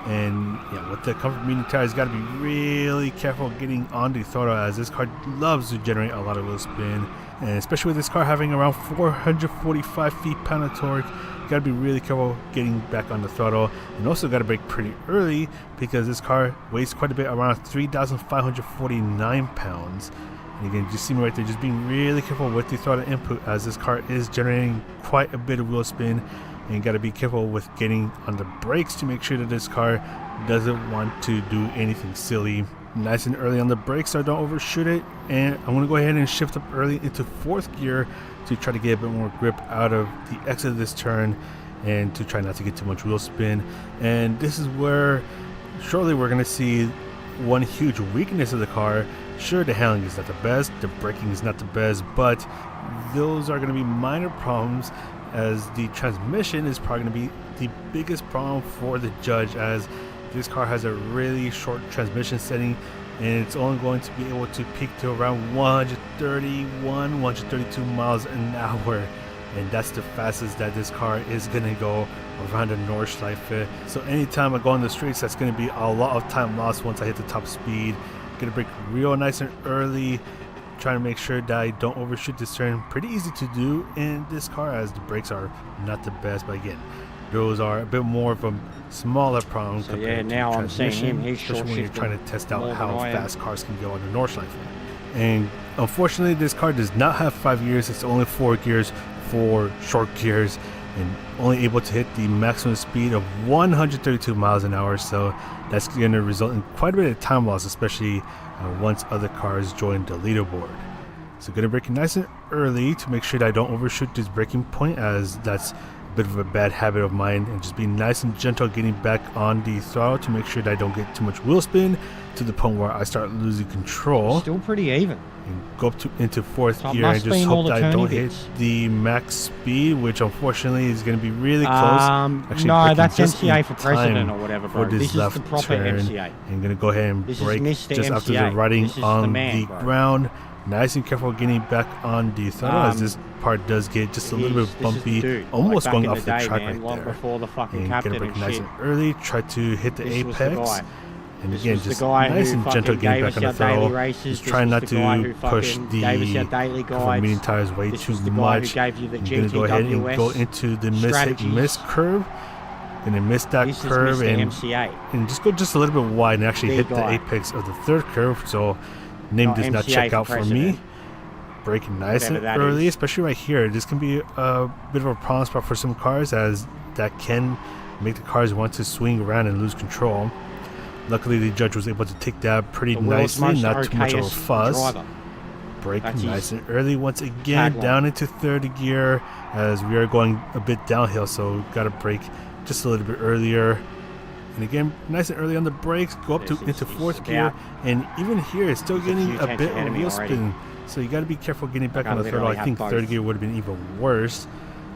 And yeah, with the Comfort Medium tires, got to be really careful getting on the throttle, as this car loves to generate a lot of wheel spin, and especially with this car having around 445 feet-pound of torque, you got to be really careful getting back on the throttle, and also got to brake pretty early because this car weighs quite a bit, around 3,549 pounds. And again, just see me right there, just being really careful with the throttle input, as this car is generating quite a bit of wheel spin. And you got to be careful with getting on the brakes to make sure that this car doesn't want to do anything silly. Nice and early on the brakes so I don't overshoot it. And I'm going to go ahead and shift up early into 4th gear to try to get a bit more grip out of the exit of this turn, and to try not to get too much wheel spin. And this is where shortly we're going to see one huge weakness of the car. Sure, the handling is not the best, the braking is not the best, but those are going to be minor problems, as the transmission is probably going to be the biggest problem for the judge, as this car has a really short transmission setting, and it's only going to be able to peak to around 132 miles an hour, and that's the fastest that this car is going to go around the Nordschleife. So anytime I go on the streets, that's going to be a lot of time lost once I hit the top speed. Gonna brake real nice and early, trying to make sure that I don't overshoot this turn. Pretty easy to do in this car, as the brakes are not the best, but again, those are a bit more of a smaller problem compared to now I'm seeing transmission, him. He's especially when you're trying to test out how I fast cars can go on the Nordschleife. And unfortunately, this car does not have 5 gears. It's only 4 gears, 4 short gears, and only able to hit the maximum speed of 132 miles an hour. So that's going to result in quite a bit of time loss, especially once other cars join the leaderboard. So going to brake nice and early to make sure that I don't overshoot this braking point, as that's a bit of a bad habit of mine, and just being nice and gentle getting back on the throttle to make sure that I don't get too much wheel spin to the point where I start losing control. Still pretty even. And go up into 4th So gear and just hope that I don't hit the max speed, which unfortunately is going to be really close. Actually, no, that's MCA for president or whatever, bro. This is the proper turn. MCA. I'm going to go ahead and brake just MCA. after the riding on the bro. ground. Nice and careful getting back on the throttle, as this part does get just a little bit bumpy, almost going off the track right there. Before the fucking and captain gonna brake and nice shit. and early, try to hit the apex. And This again, was the just guy nice who and gentle fucking getting gave back us on the our throttle. daily races. Just This try was not the guy to who push fucking the gave us our daily Comfort Medium tires way This too was the guy who much. gave you the I'm going to go ahead and go GTWS into the miss strategies. curve. Going to miss that This is curve Mr. and MCA. just go just a little bit wide and actually The hit the guy. apex of the 3rd curve. So name does not MCA check for out for president. me. Braking nice Whatever and that early, is. especially right here. This can be a bit of a problem spot for some cars, as that can make the cars want to swing around and lose control. Luckily, the judge was able to take that pretty nicely, not too much of a fuss. Brake nice and early once again, down into 3rd gear, as we are going a bit downhill, so got to brake just a little bit earlier. And again, nice and early on the brakes, go up into 4th gear, and even here it's still getting a bit of wheel spin. So you got to be careful getting back on the throttle. I think 3rd gear would have been even worse.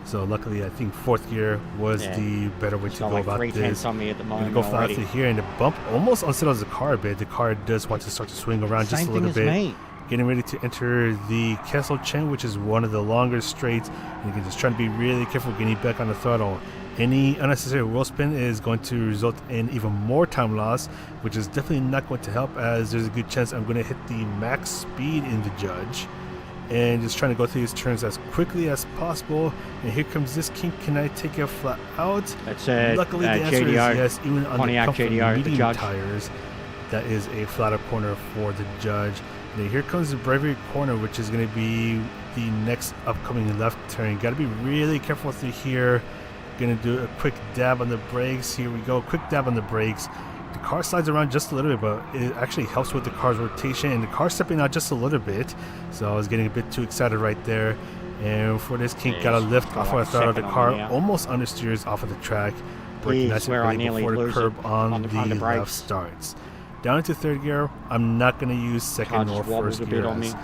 So luckily, I think 4th gear was the better way to go about this. On me at the I'm moment going to go flat through here, and the bump almost unsettles the car a bit. The car does want to start to swing around just a little bit. Getting ready to enter the Kessel Chain, which is one of the longer straights. And you can just try to be really careful getting back on the throttle. Any unnecessary wheel spin is going to result in even more time loss, which is definitely not going to help, as there's a good chance I'm going to hit the max speed in the judge. And just trying to go through these turns as quickly as possible. And here comes this kink. Can I take it flat out? That's Luckily, the answer is yes. Even on the Comfort Medium tires, that is a flatter corner for the judge. And then here comes the Bravery corner, which is going to be the next upcoming left turn. Got to be really careful through here. Going to do a quick dab on the brakes. Here we go. Quick dab on the brakes. The car slides around just a little bit, but it actually helps with the car's rotation, and the car's stepping out just a little bit. So I was getting a bit too excited right there. And for this kink, got to lift off of the throttle. The car almost understeers off of the track. Braking nice and early before the curb on the left starts. Down into 3rd gear, I'm not going to use 2nd or 1st gear, as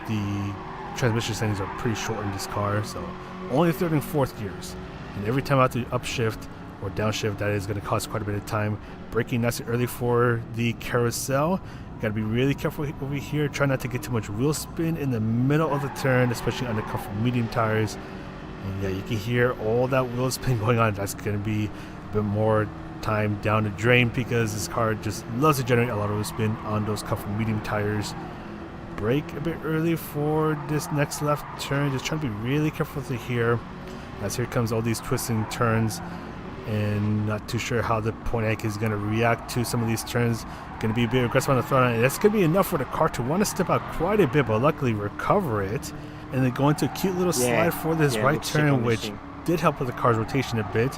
the transmission settings are pretty short in this car. So only 3rd and 4th gears. And every time I have to upshift, or downshift, that is going to cost quite a bit of time. Braking nice and early for the carousel. Got to be really careful over here. Try not to get too much wheel spin in the middle of the turn, especially on the comfort medium tires. And yeah, you can hear all that wheel spin going on. That's going to be a bit more time down the drain because this car just loves to generate a lot of wheel spin on those comfort medium tires. Brake a bit early for this next left turn. Just trying to be really careful to here, as here comes all these twisting turns, and not too sure how the Pontiac is going to react to some of these turns. Going to be a bit aggressive on the throttle, and that's going to be enough for the car to want to step out quite a bit, but luckily recover it, and then go into a cute little slide for this right turn, which did help with the car's rotation a bit.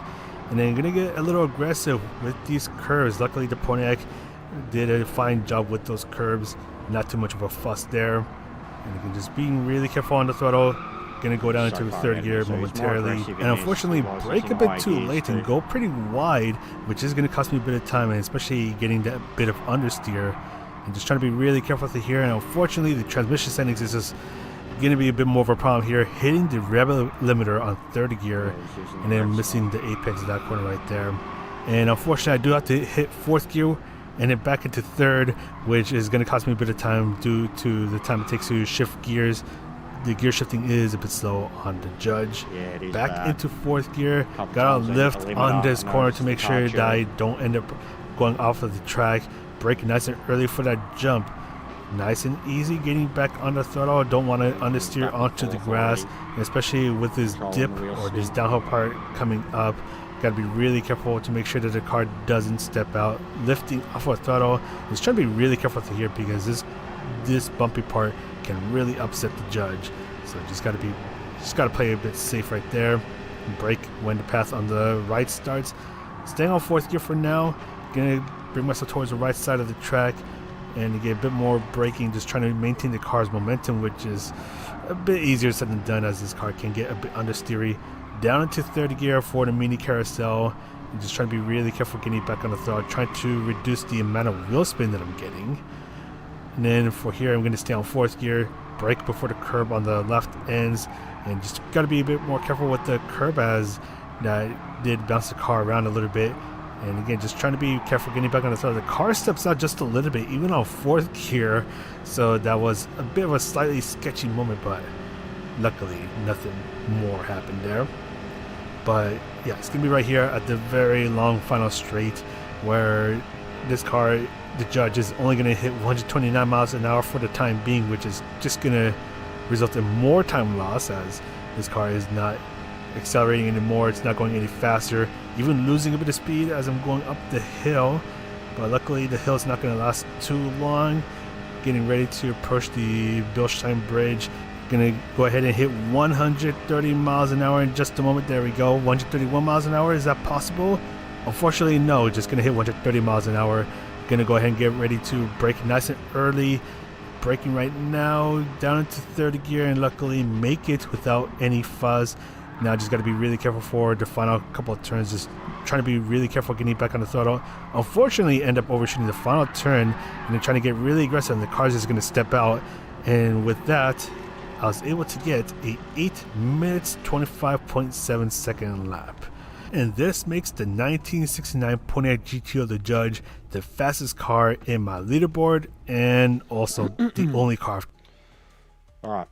And then going to get a little aggressive with these curves. Luckily the Pontiac did a fine job with those curves, not too much of a fuss there. And again, just being really careful on the throttle. Going to go down into third gear momentarily, and unfortunately brake a bit too late and go pretty wide, which is going to cost me a bit of time, and especially getting that bit of understeer. And just trying to be really careful to here, and unfortunately the transmission settings is just going to be a bit more of a problem here, hitting the rev limiter on third gear and then missing the apex of that corner right there. And unfortunately I do have to hit fourth gear and then back into third, which is going to cost me a bit of time due to the time it takes to shift gears. The gear shifting is a bit slow on the judge. Yeah, it is back bad. Into fourth gear. Gotta lift on this corner to make sure that I don't end up going off of the track. Braking nice and early for that jump. Nice and easy getting back on the throttle. Don't want to understeer onto the grass, especially with this dip or this downhill part coming up. Got to be really careful to make sure that the car doesn't step out. Lifting off of throttle. Just trying to be really careful to here because this bumpy part can really upset the judge. So just got to play a bit safe right there. Brake when the path on the right starts. Staying on fourth gear for now. Gonna bring myself towards the right side of the track and to get a bit more braking, just trying to maintain the car's momentum, which is a bit easier said than done as this car can get a bit understeery. Down into third gear for the mini carousel, and just trying to be really careful getting back on the throttle, trying to reduce the amount of wheel spin that I'm getting. And then for here I'm going to stay on fourth gear, brake before the curb on the left ends, and just got to be a bit more careful with the curb as that did bounce the car around a little bit. And again, just trying to be careful getting back on the throttle. The car steps out just a little bit, even on fourth gear. So that was a bit of a slightly sketchy moment, but luckily nothing more happened there. But yeah, it's going to be right here at the very long final straight where this car, the judge, is only going to hit 129 miles an hour for the time being, which is just going to result in more time loss as this car is not accelerating anymore. It's not going any faster, even losing a bit of speed as I'm going up the hill. But luckily the hill's not going to last too long. Getting ready to approach the Bilstein Bridge. Gonna go ahead and hit 130 miles an hour in just a moment. There we go. 131 miles an hour. Is that possible? Unfortunately no. Just gonna hit 130 miles an hour. Gonna go ahead and get ready to brake nice and early. Braking right now down into third gear and luckily make it without any fuzz. Now just got to be really careful for the final couple of turns, just trying to be really careful getting back on the throttle. Unfortunately end up overshooting the final turn and then trying to get really aggressive, and the car's just going to step out. And with that I was able to get a 8 minutes 25.7 second lap. And this makes the 1969 Pontiac GTO the Judge the fastest car in my leaderboard and also the only car. Alright.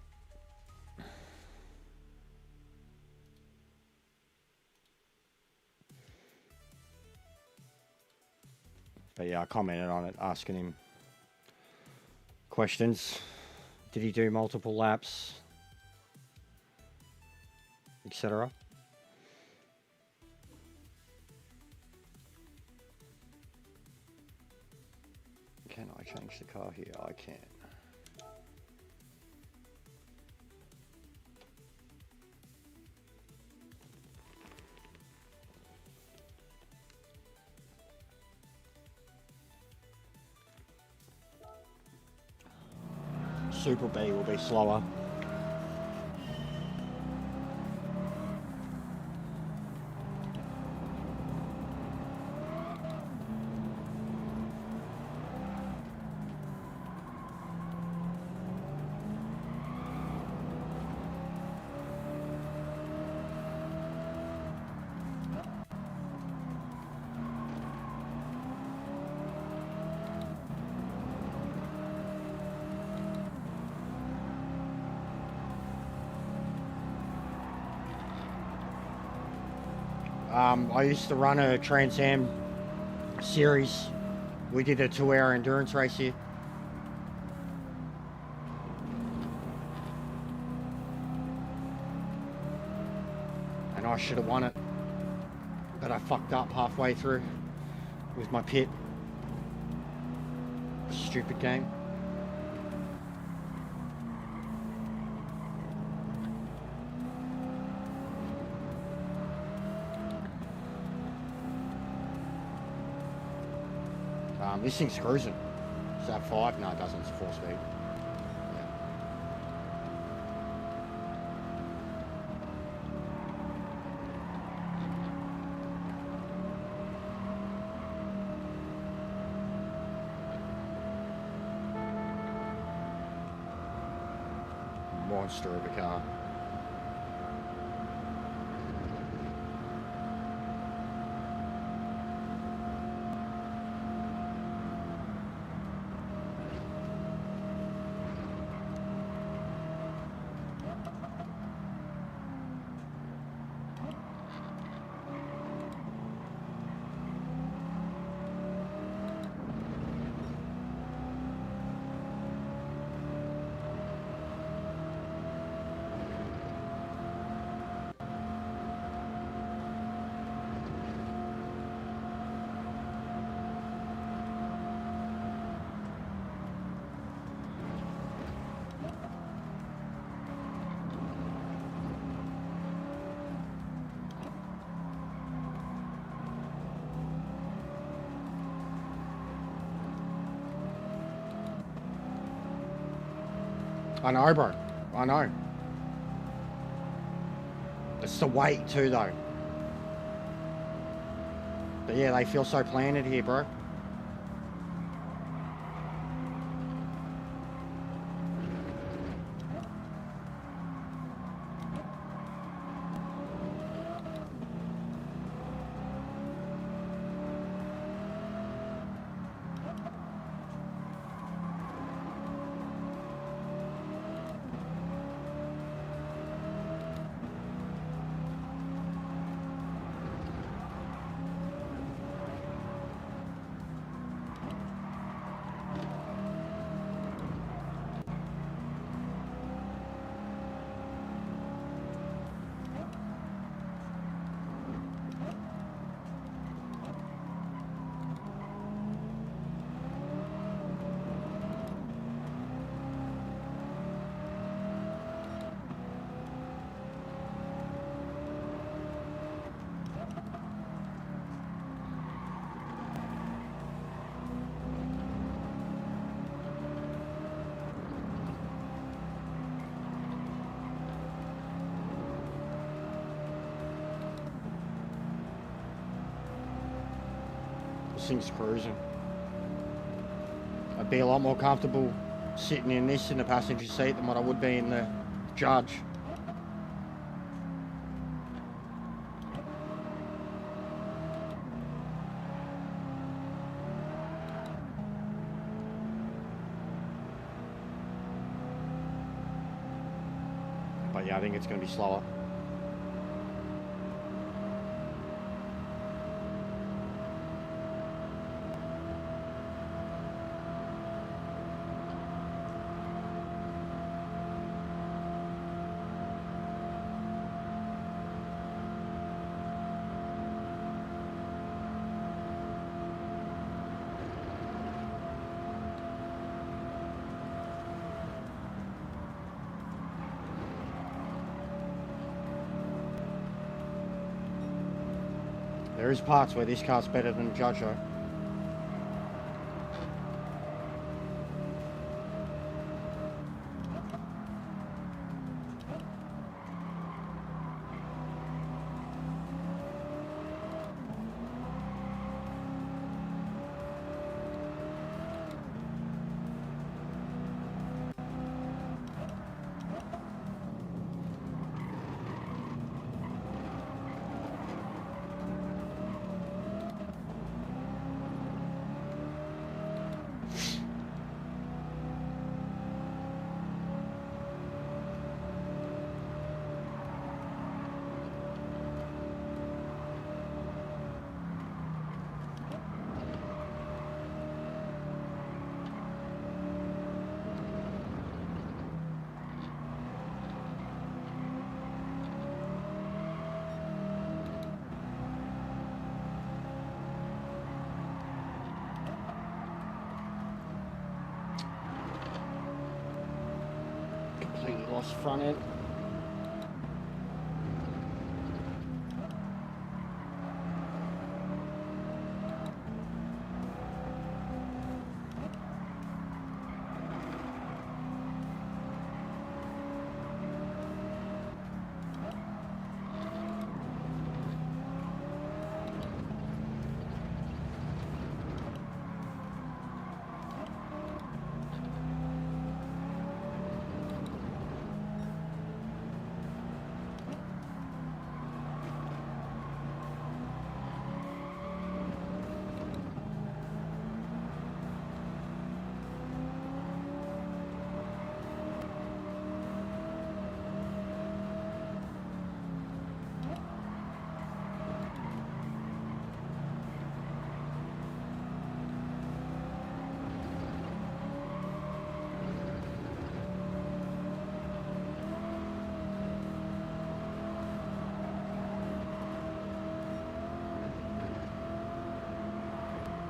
But yeah, I commented on it, asking him questions. Did he do multiple laps, etc.? Can I change the car here? I can. Super B will be slower. I used to run a Trans Am series. We did a 2-hour endurance race here. And I should have won it. But I fucked up halfway through with my pit. Stupid game. This thing's cruising. Is that 5? No, it doesn't. It's 4 speed. Monster of a car. I know, bro. I know. It's the weight too, though. But yeah, they feel so planted here, bro. This thing's cruising. I'd be a lot more comfortable sitting in this in the passenger seat than what I would be in the Judge. But yeah, I think it's going to be slower. There is parts where this car's better than Judge though. nice front end.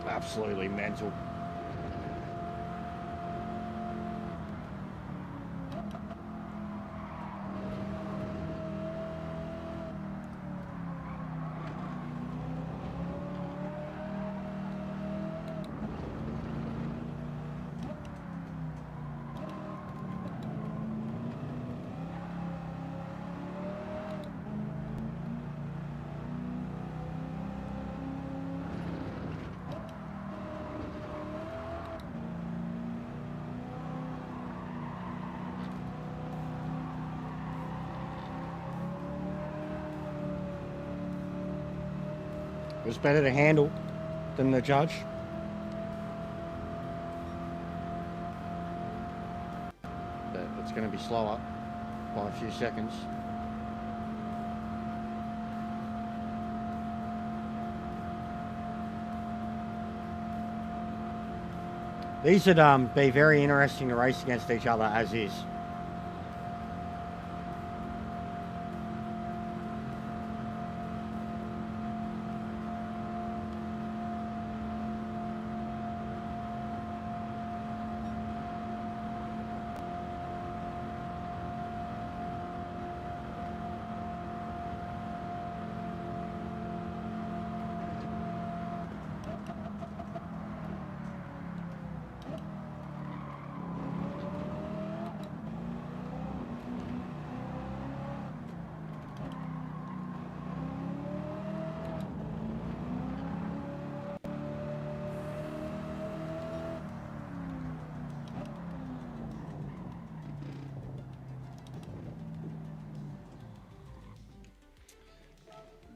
Absolutely mental. It was better to handle than the judge. But it's going to be slower by a few seconds. These would be very interesting to race against each other as is.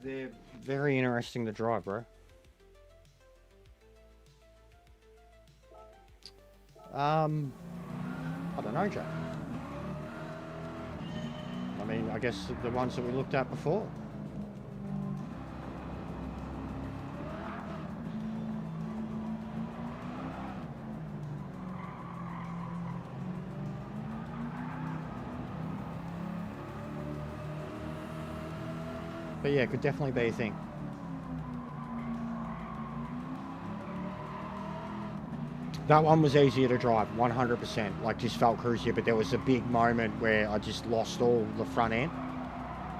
They're very interesting to drive, bro. I don't know, Jack. I mean, I guess the ones that we looked at before. But yeah, it could definitely be a thing. That one was easier to drive, 100%. Like, just felt cruisier, but there was a big moment where I just lost all the front end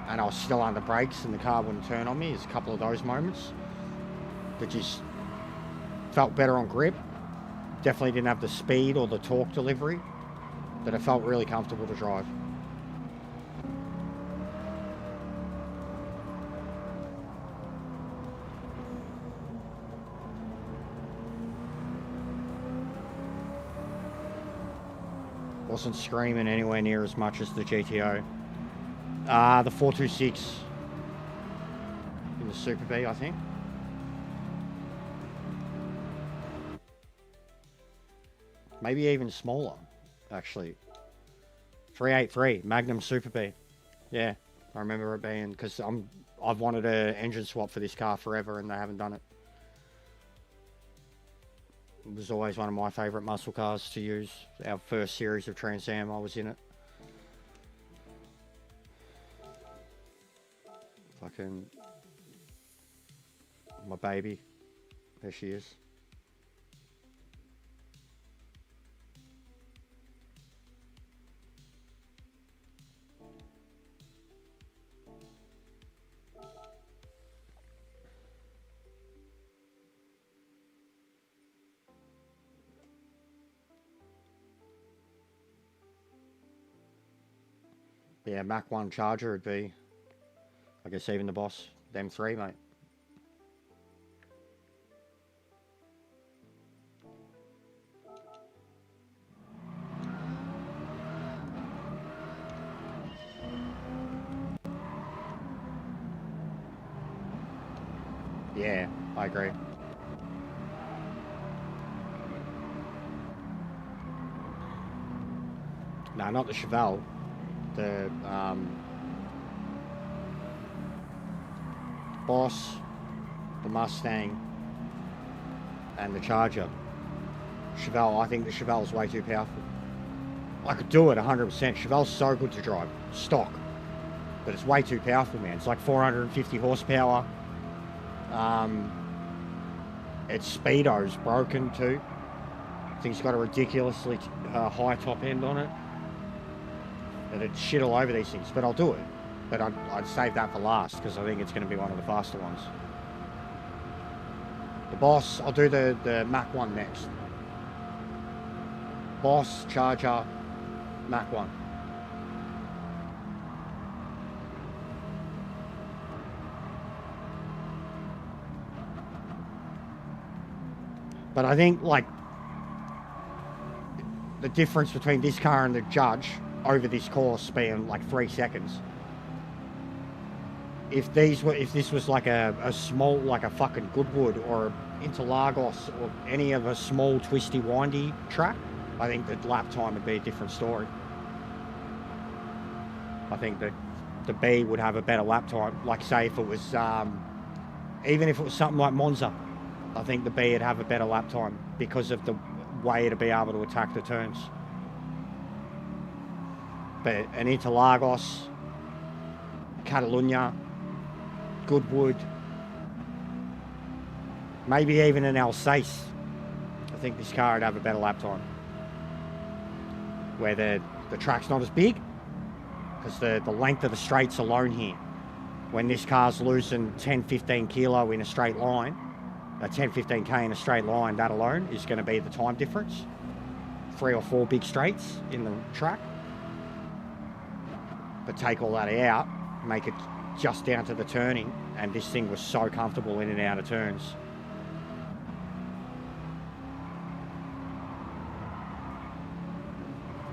and I was still under brakes and the car wouldn't turn on me. There's a couple of those moments that just felt better on grip. Definitely didn't have the speed or the torque delivery, but it felt really comfortable to drive. Wasn't screaming anywhere near as much as the GTO. The 426 in the Super B, I think. Maybe even smaller, actually. 383 Magnum Super B. Yeah, I remember it being, because I've wanted an engine swap for this car forever and they haven't done it. It was always one of my favourite muscle cars to use. Our first series of Trans Am, I was in it. Fucking my baby. There she is. Yeah, Mach 1 Charger would be, I guess, even the boss. Them three, mate. Yeah, I agree. No, not the Chevelle. The Boss, the Mustang, and the Charger. Chevelle, I think the Chevelle's way too powerful. I could do it 100%. Chevelle's so good to drive, stock, but it's way too powerful, man. It's like 450 horsepower. Its speedo's broken too. I think it's got a ridiculously high top end on it. And it'd shit all over these things, but I'll do it. But I'd save that for last because I think it's going to be one of the faster ones. The Boss, I'll do the Mach 1 next. Boss, Charger, Mach 1. But I think, like, the difference between this car and the Judge over this course being like 3 seconds. If this was like a small, like a fucking Goodwood or Interlagos or any of a small twisty windy track, I think the lap time would be a different story. I think that the B would have a better lap time. Like, say if it was, even if it was something like Monza, I think the B would have a better lap time because of the way to be able to attack the turns. But an Interlagos, Catalunya, Goodwood, maybe even an Alsace, I think this car would have a better lap time. Where the track's not as big, because the length of the straights alone here, when this car's losing 10-15 kilo in a straight line, 10-15k in a straight line, that alone is going to be the time difference. 3 or 4 big straights in the track. But take all that out, make it just down to the turning, and this thing was so comfortable in and out of turns.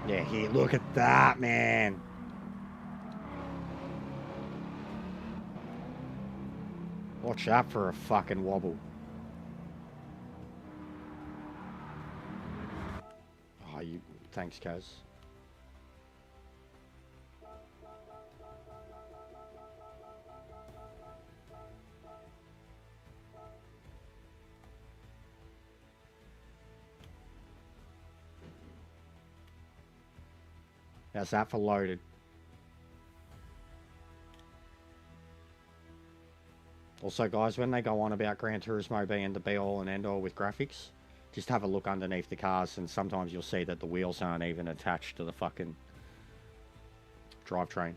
Yeah, here, look at that, man. Watch out for a fucking wobble. Oh, thanks, Kaz. How's that for loaded? Also, guys, when they go on about Gran Turismo being the be-all and end-all with graphics, just have a look underneath the cars, and sometimes you'll see that the wheels aren't even attached to the fucking drivetrain.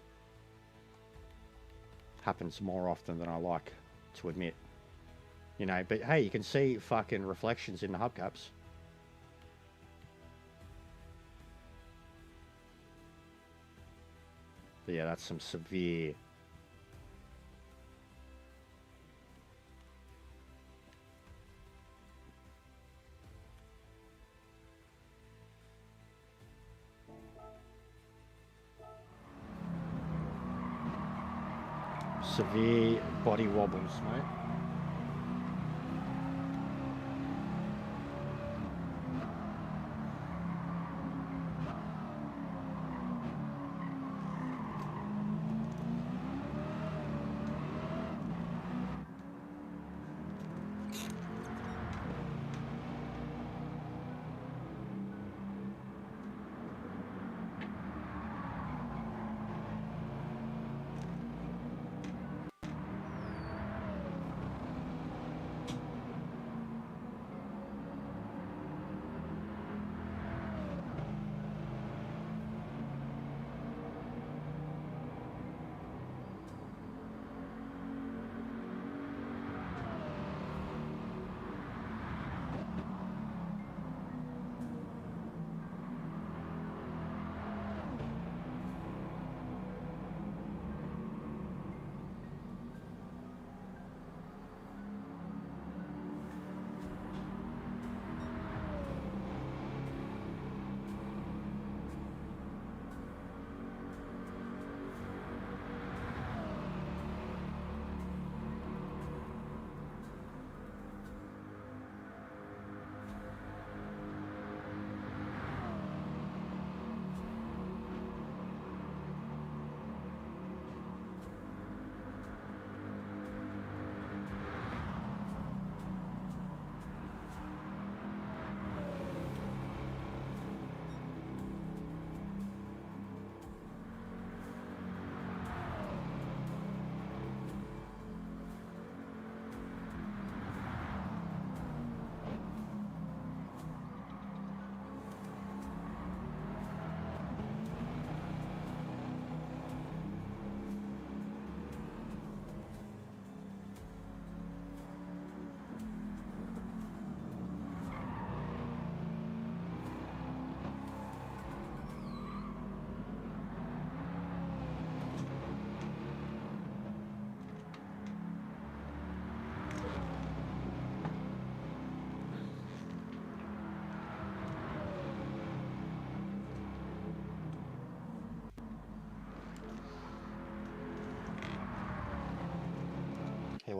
Happens more often than I like to admit. You know, but hey, you can see fucking reflections in the hubcaps. But yeah, that's some severe... severe body wobbles, mate.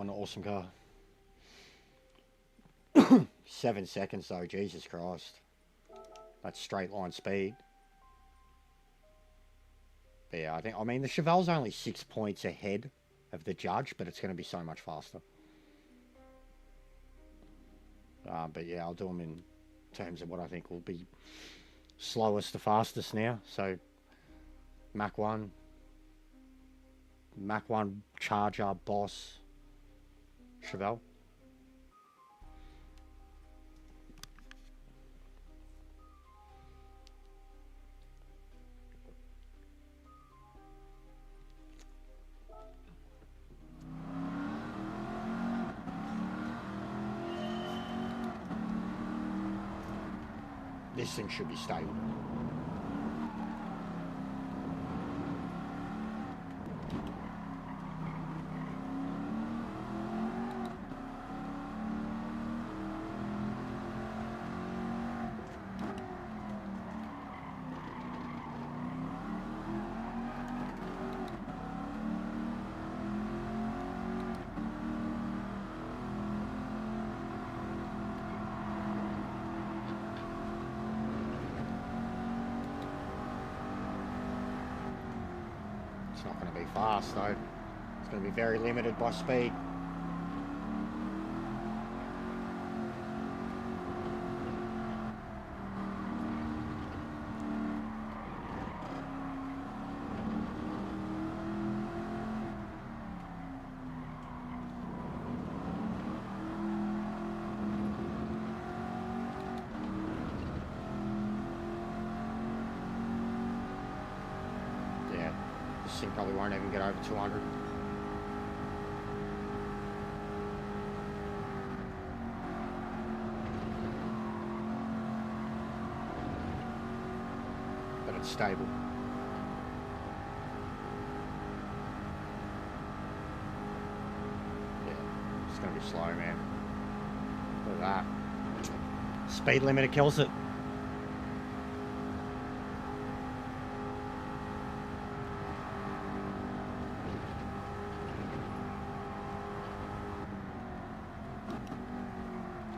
What an awesome car. 7 seconds though, Jesus Christ. That's straight line speed. But yeah, I mean, the Chevelle's only 6 points ahead of the Judge, but it's going to be so much faster. But yeah, I'll do them in terms of what I think will be slowest to fastest now. So, Mach 1, Charger, Boss, Chevelle. This thing should be stable. It's not going to be fast though. It's going to be very limited by speed. This thing probably won't even get over 200. But it's stable. Yeah, it's going to be slow, man. Look at that. Speed limiter kills it.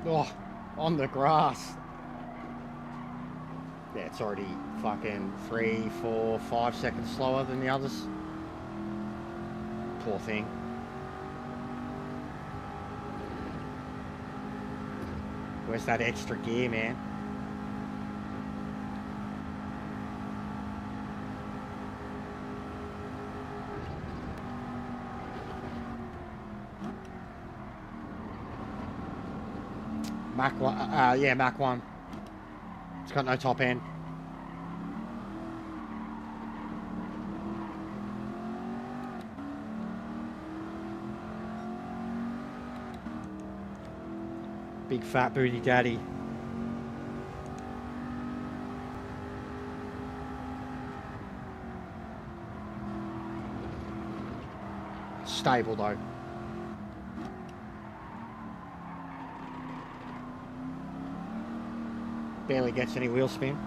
Oh, on the grass. Yeah, it's already fucking 3, 4, 5 seconds slower than the others. Poor thing. Where's that extra gear, man? Mach 1, yeah, Mach 1. It's got no top end. Big fat booty daddy. Stable though. Barely gets any wheel spin.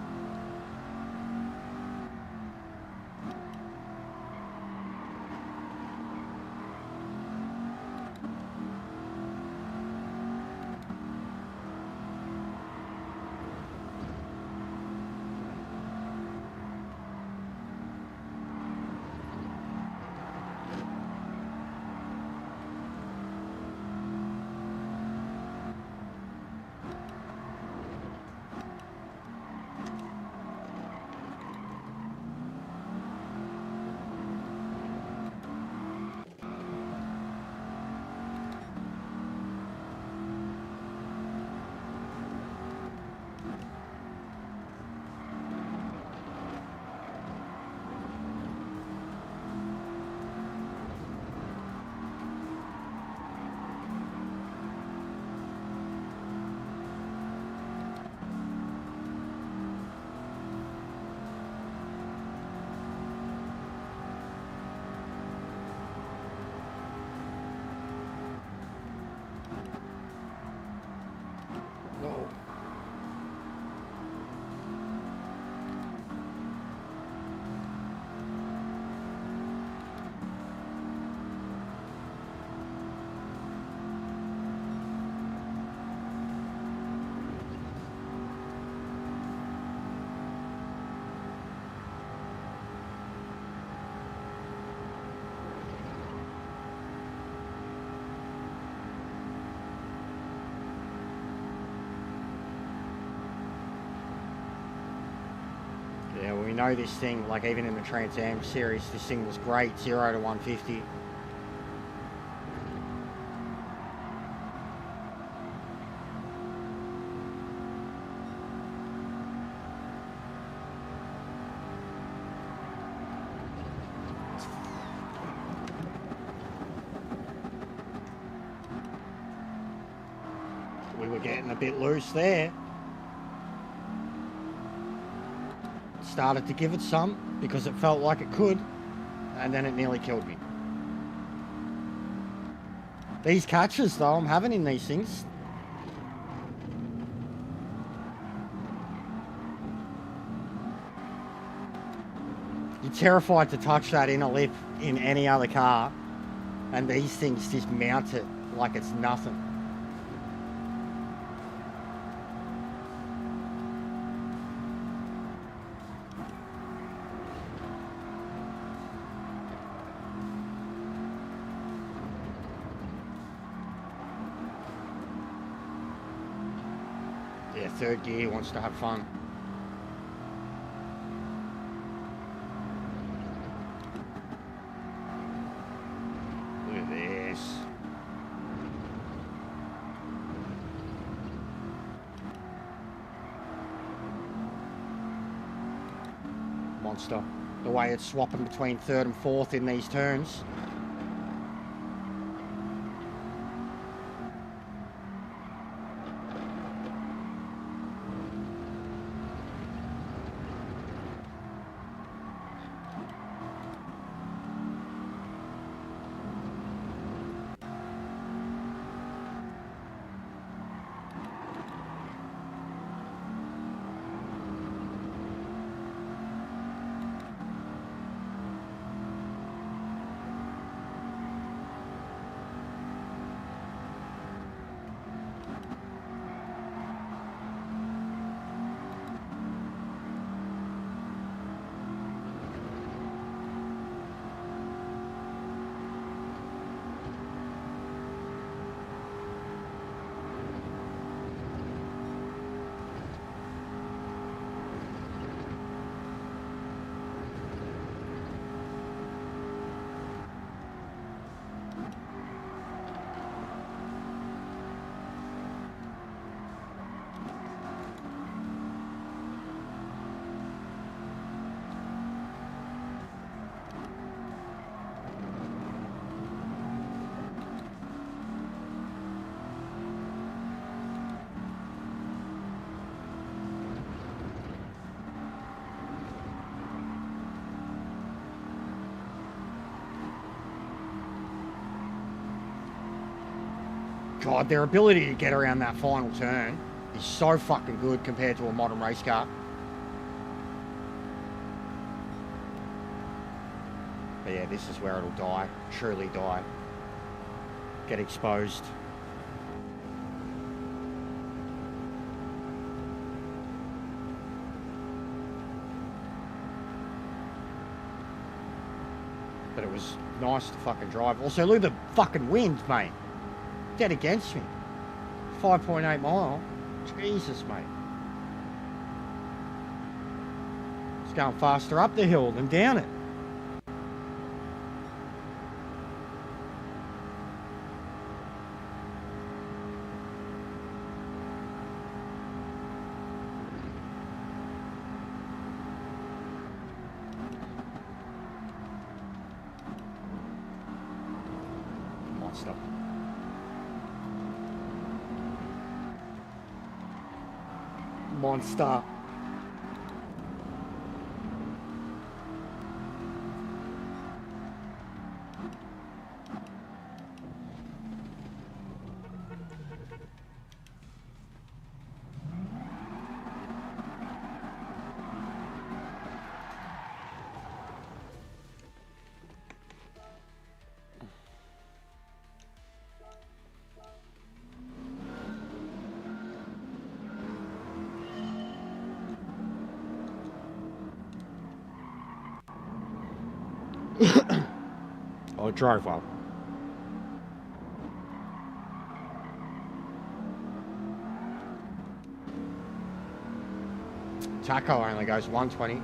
Yeah, well, we know this thing, like even in the Trans Am series, this thing was great, 0 to 150. We were getting a bit loose there. Started to give it some because it felt like it could, and then it nearly killed me. These catches though I'm having in these things, you're terrified to touch that inner lip in any other car, and these things just mount it like it's nothing. Yeah, third gear wants to have fun. Look at this. Monster. The way it's swapping between third and fourth in these turns. God, their ability to get around that final turn is so fucking good compared to a modern race car. But yeah, this is where it'll die, truly die. Get exposed. But it was nice to fucking drive. Also, look at the fucking wind, mate. Dead against me. 5.8 mile. Jesus, mate. It's going faster up the hill than down it. Monster. Monster. Oh, it drove well. Taco only goes 120.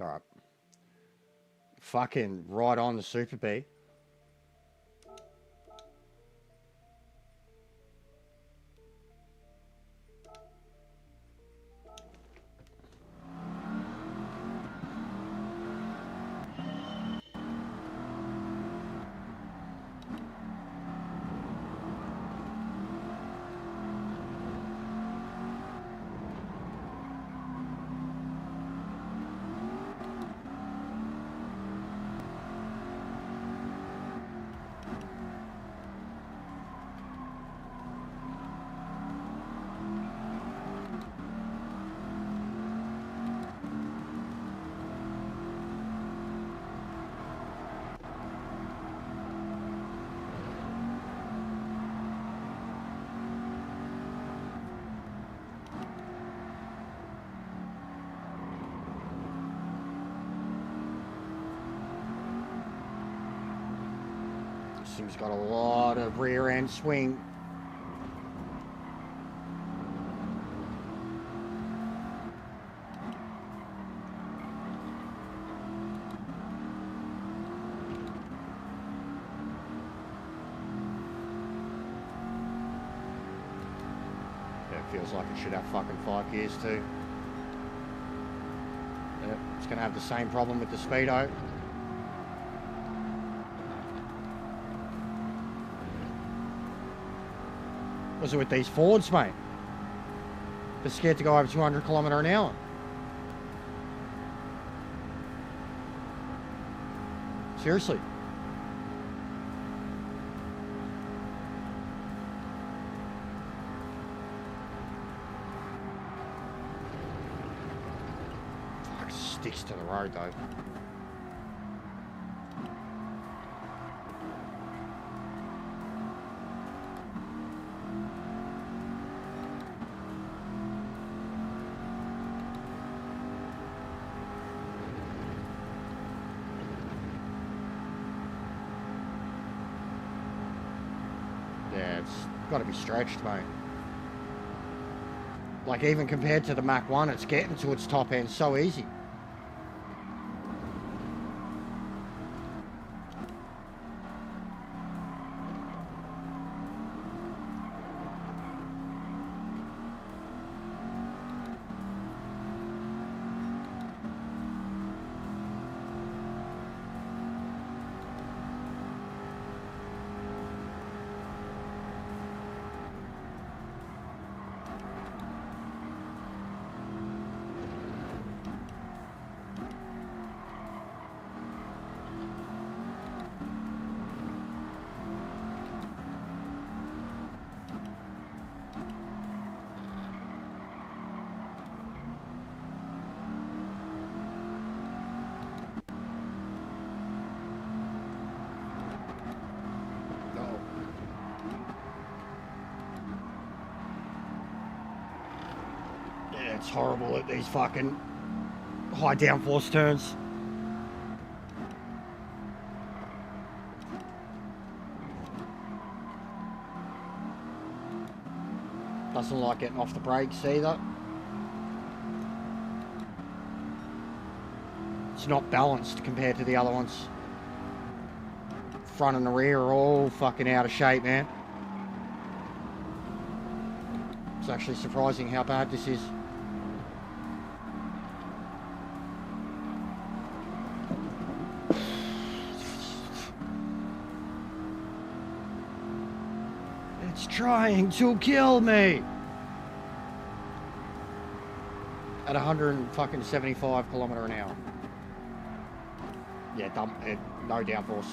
All right. Fucking right on the Super B. This thing's got a lot of rear end swing. Feels like it should have fucking 5 gears too. Yep, it's going to have the same problem with the Speedo. What's it with these Fords, mate? They're scared to go over 200 km an hour. Seriously. Sticks to the road though. Yeah, it's got to be stretched, mate. Like even compared to the Mach 1, it's getting to its top end so easy. It's horrible at these fucking high downforce turns. Doesn't like getting off the brakes either. It's not balanced compared to the other ones. Front and the rear are all fucking out of shape, man. It's actually surprising how bad this is. It's trying to kill me at 175 km an hour. Yeah, no downforce.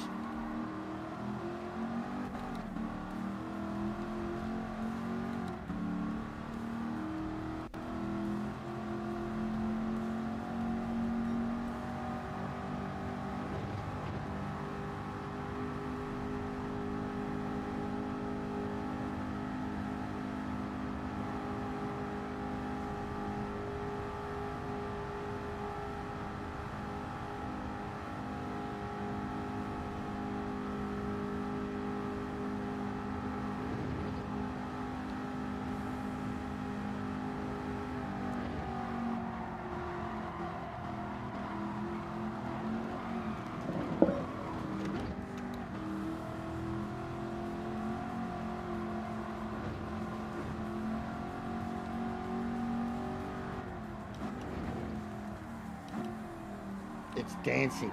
It's dancing.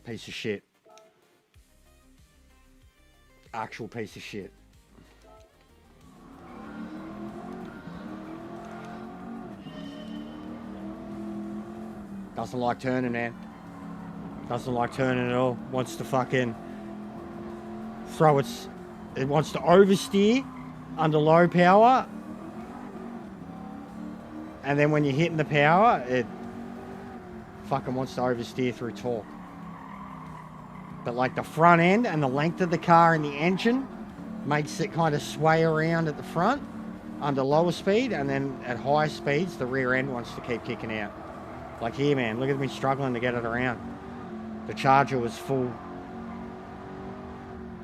Piece of shit. Actual piece of shit. Doesn't like turning, man. Doesn't like turning at all. Wants to fucking throw its... It wants to oversteer under low power. And then when you're hitting the power, it fucking wants to oversteer through torque. But like the front end and the length of the car and the engine makes it kind of sway around at the front under lower speed, and then at higher speeds the rear end wants to keep kicking out. Like here, man, look at me struggling to get it around. The Charger was full.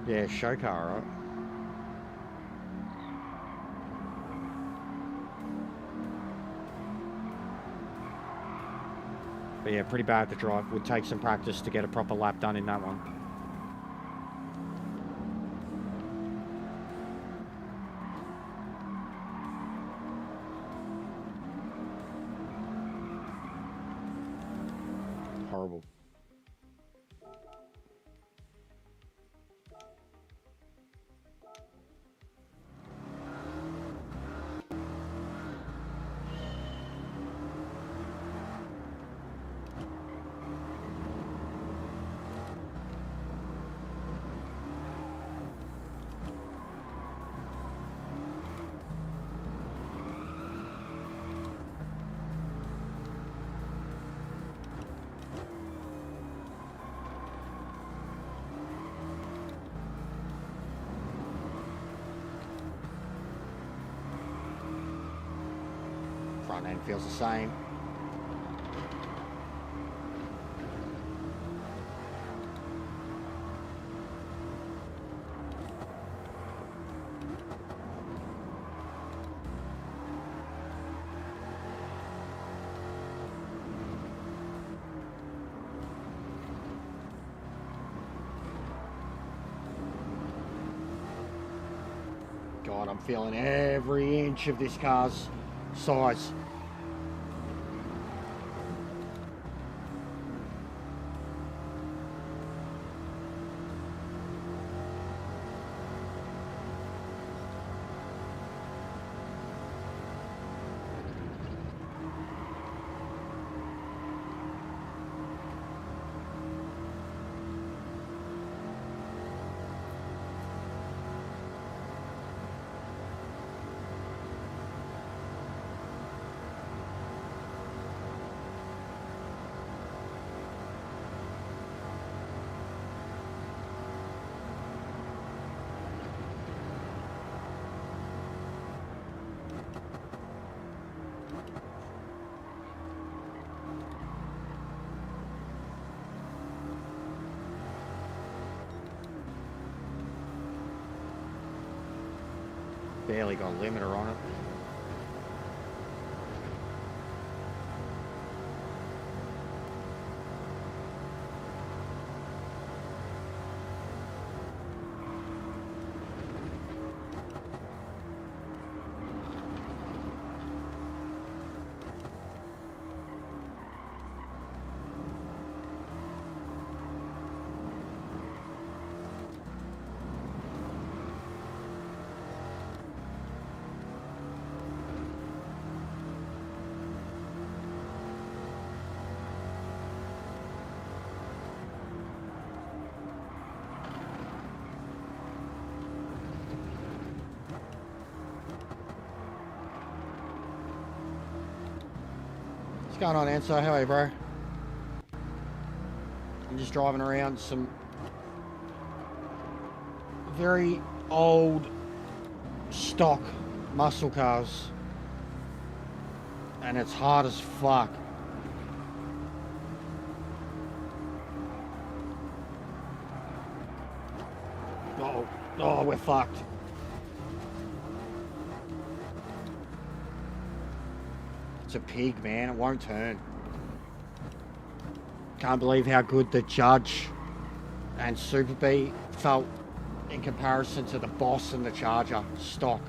Yeah, show car, right? But yeah, pretty bad to drive. Would take some practice to get a proper lap done in that one. Horrible. Front end feels the same. God, I'm feeling every inch of this car's size. Barely got a limiter on it. What's going on, Anso? How are you, bro? I'm just driving around some very old stock muscle cars, and it's hard as fuck. Oh, oh, we're fucked. It's a pig, man. It won't turn. Can't believe how good the Judge and Super B felt in comparison to the Boss and the Charger stock.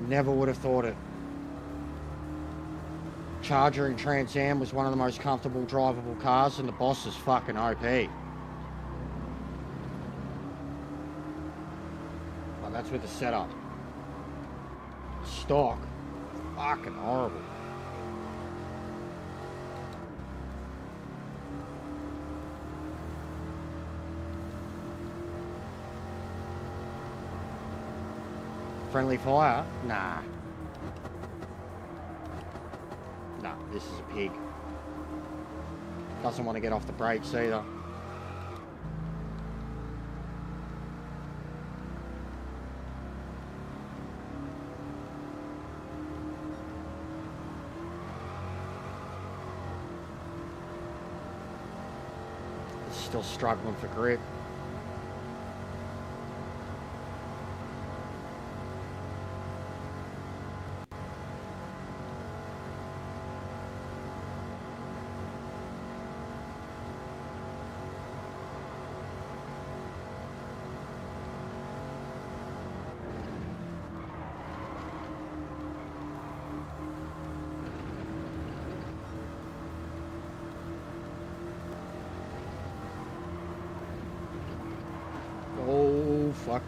Never would have thought it. Charger in Trans Am was one of the most comfortable drivable cars, and the Boss is fucking OP. But that's with the setup. Stock, fucking horrible. Friendly fire? Nah. Nah, this is a pig. Doesn't want to get off the brakes either. Still struggling for grip. Oh, fuck.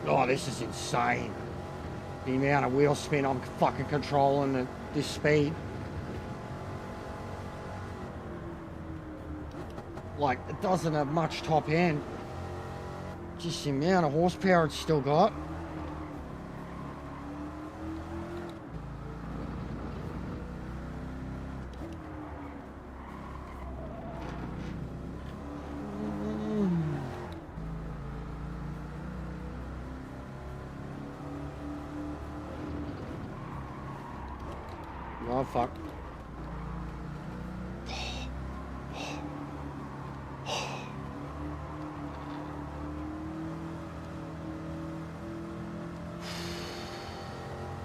Oh, this is insane. The amount of wheel spin I'm fucking controlling at this speed. Like, it doesn't have much top end. Just the amount of horsepower it's still got. Oh, fuck.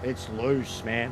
It's loose, man.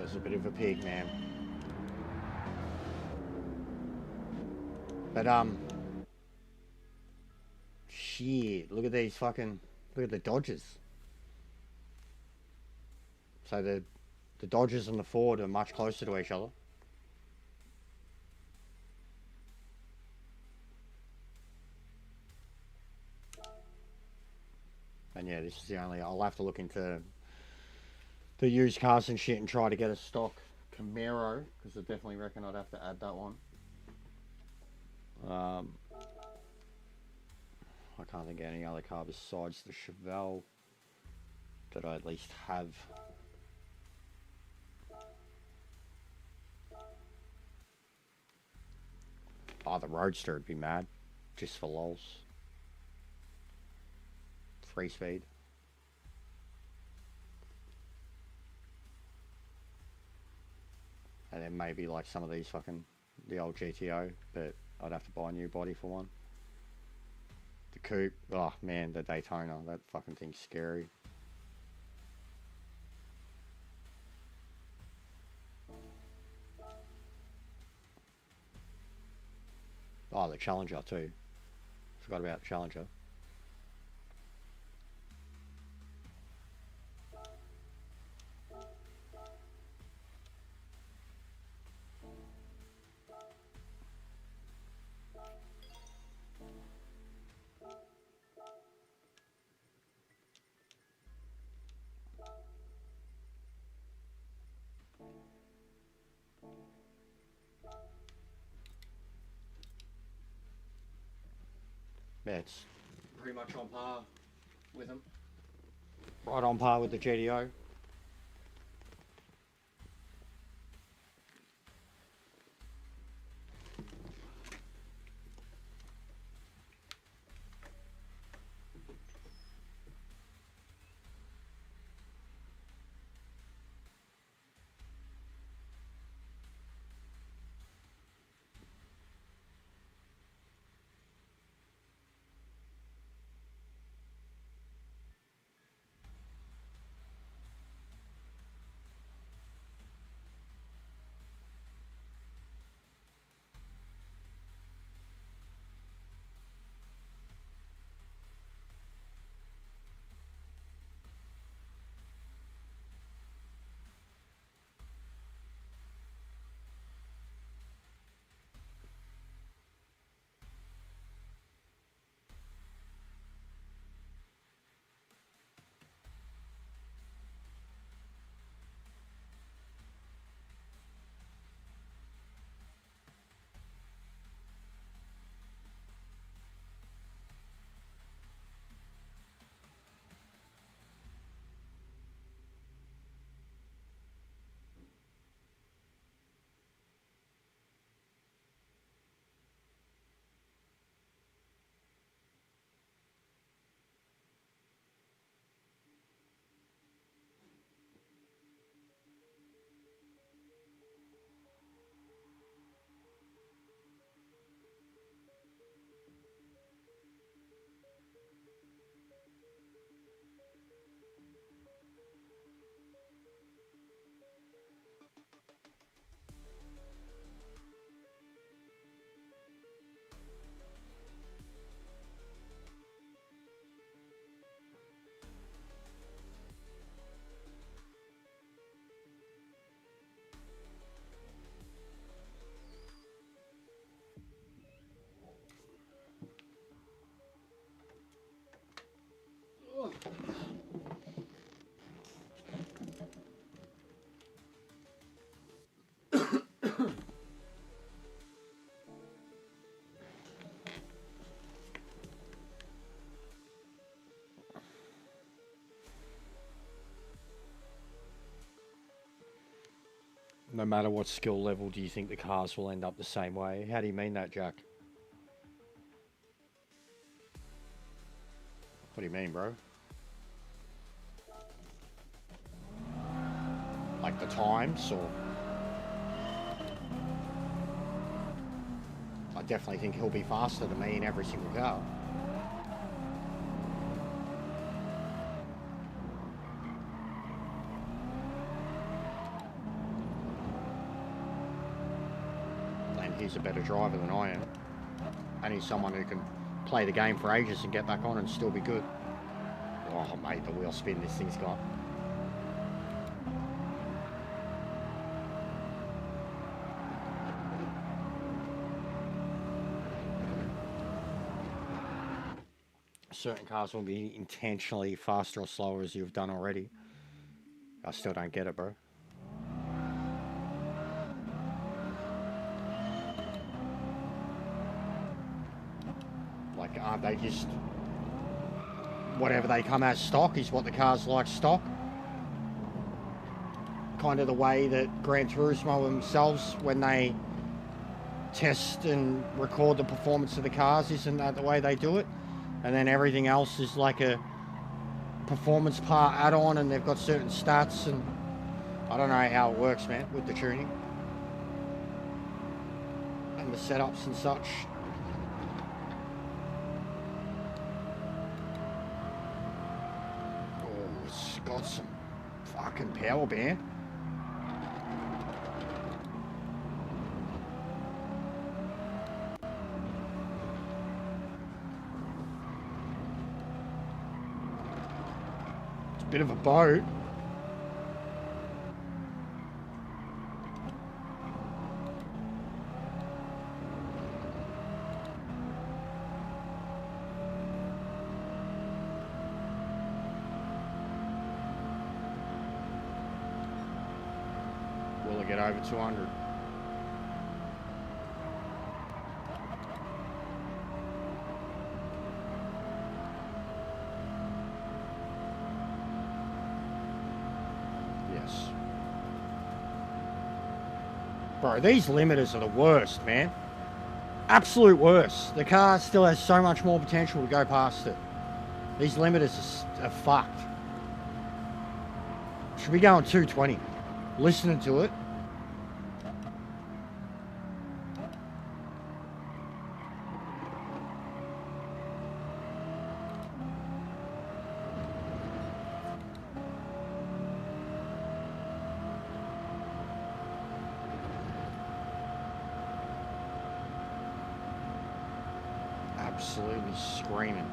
was a bit of a pig, man. But, shit, look at these fucking, look at the Dodgers. So the Dodgers and the Ford are much closer to each other. And yeah, this is the only, I'll have to look into the used cars and shit and try to get a stock Camaro, because I definitely reckon I'd have to add that one. I can't think of any other car besides the Chevelle that I at least have. Oh, the Roadster would be mad, just for lols. 3-speed. And then maybe like some of these fucking, the old GTO, but I'd have to buy a new body for one. The coupe, oh man, the Daytona, that fucking thing's scary. Oh, the Challenger too. Forgot about the Challenger. Yeah, it's pretty much on par with them. Right on par with the GTO. No matter what skill level, do you think the cars will end up the same way? How do you mean that, Jack? What do you mean, bro? Like the times, or? I definitely think he'll be faster than me in every single car. he's a better driver than I am. And he's someone who can play the game for ages and get back on and still be good. Oh, mate, the wheel spin this thing's got. Certain cars will be intentionally faster or slower as you've done already. I still don't get it, bro. Like, aren't they just... whatever they come as stock is what the cars like stock? Kind of the way that Gran Turismo themselves, when they test and record the performance of the cars, isn't that the way they do it? And then everything else is like a performance part add-on, and they've got certain stats, and I don't know how it works, man, with the tuning and the setups and such. Oh, it's got some fucking power, man. Bit of a boat. Will it get over 200? Bro, these limiters are the worst, man. Absolute worst. The car still has so much more potential to go past it. These limiters are fucked. Should be going 220. Listening to it. Absolutely screaming.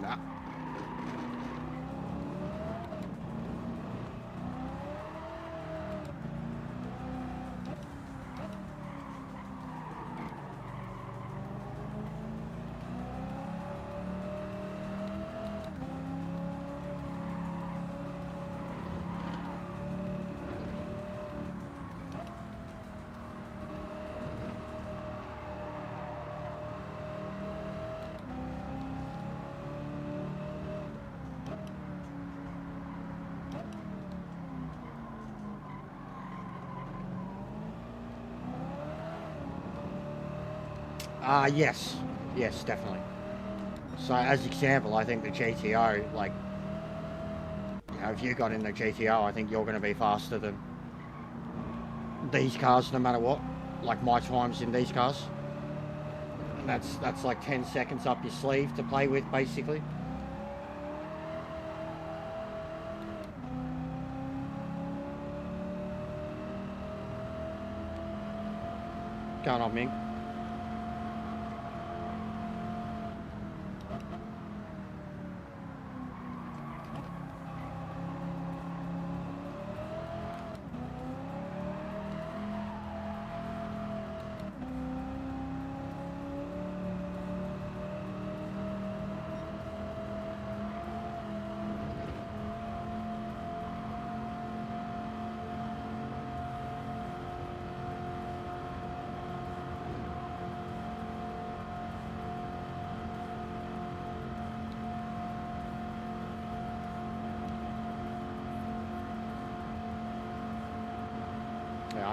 Nah. Yes. Yes, definitely. So, as example, I think the GTO, like, you know, if you got in the GTO, I think you're going to be faster than these cars no matter what. Like, my times in these cars. And that's like 10 seconds up your sleeve to play with, basically. Going on, Ming.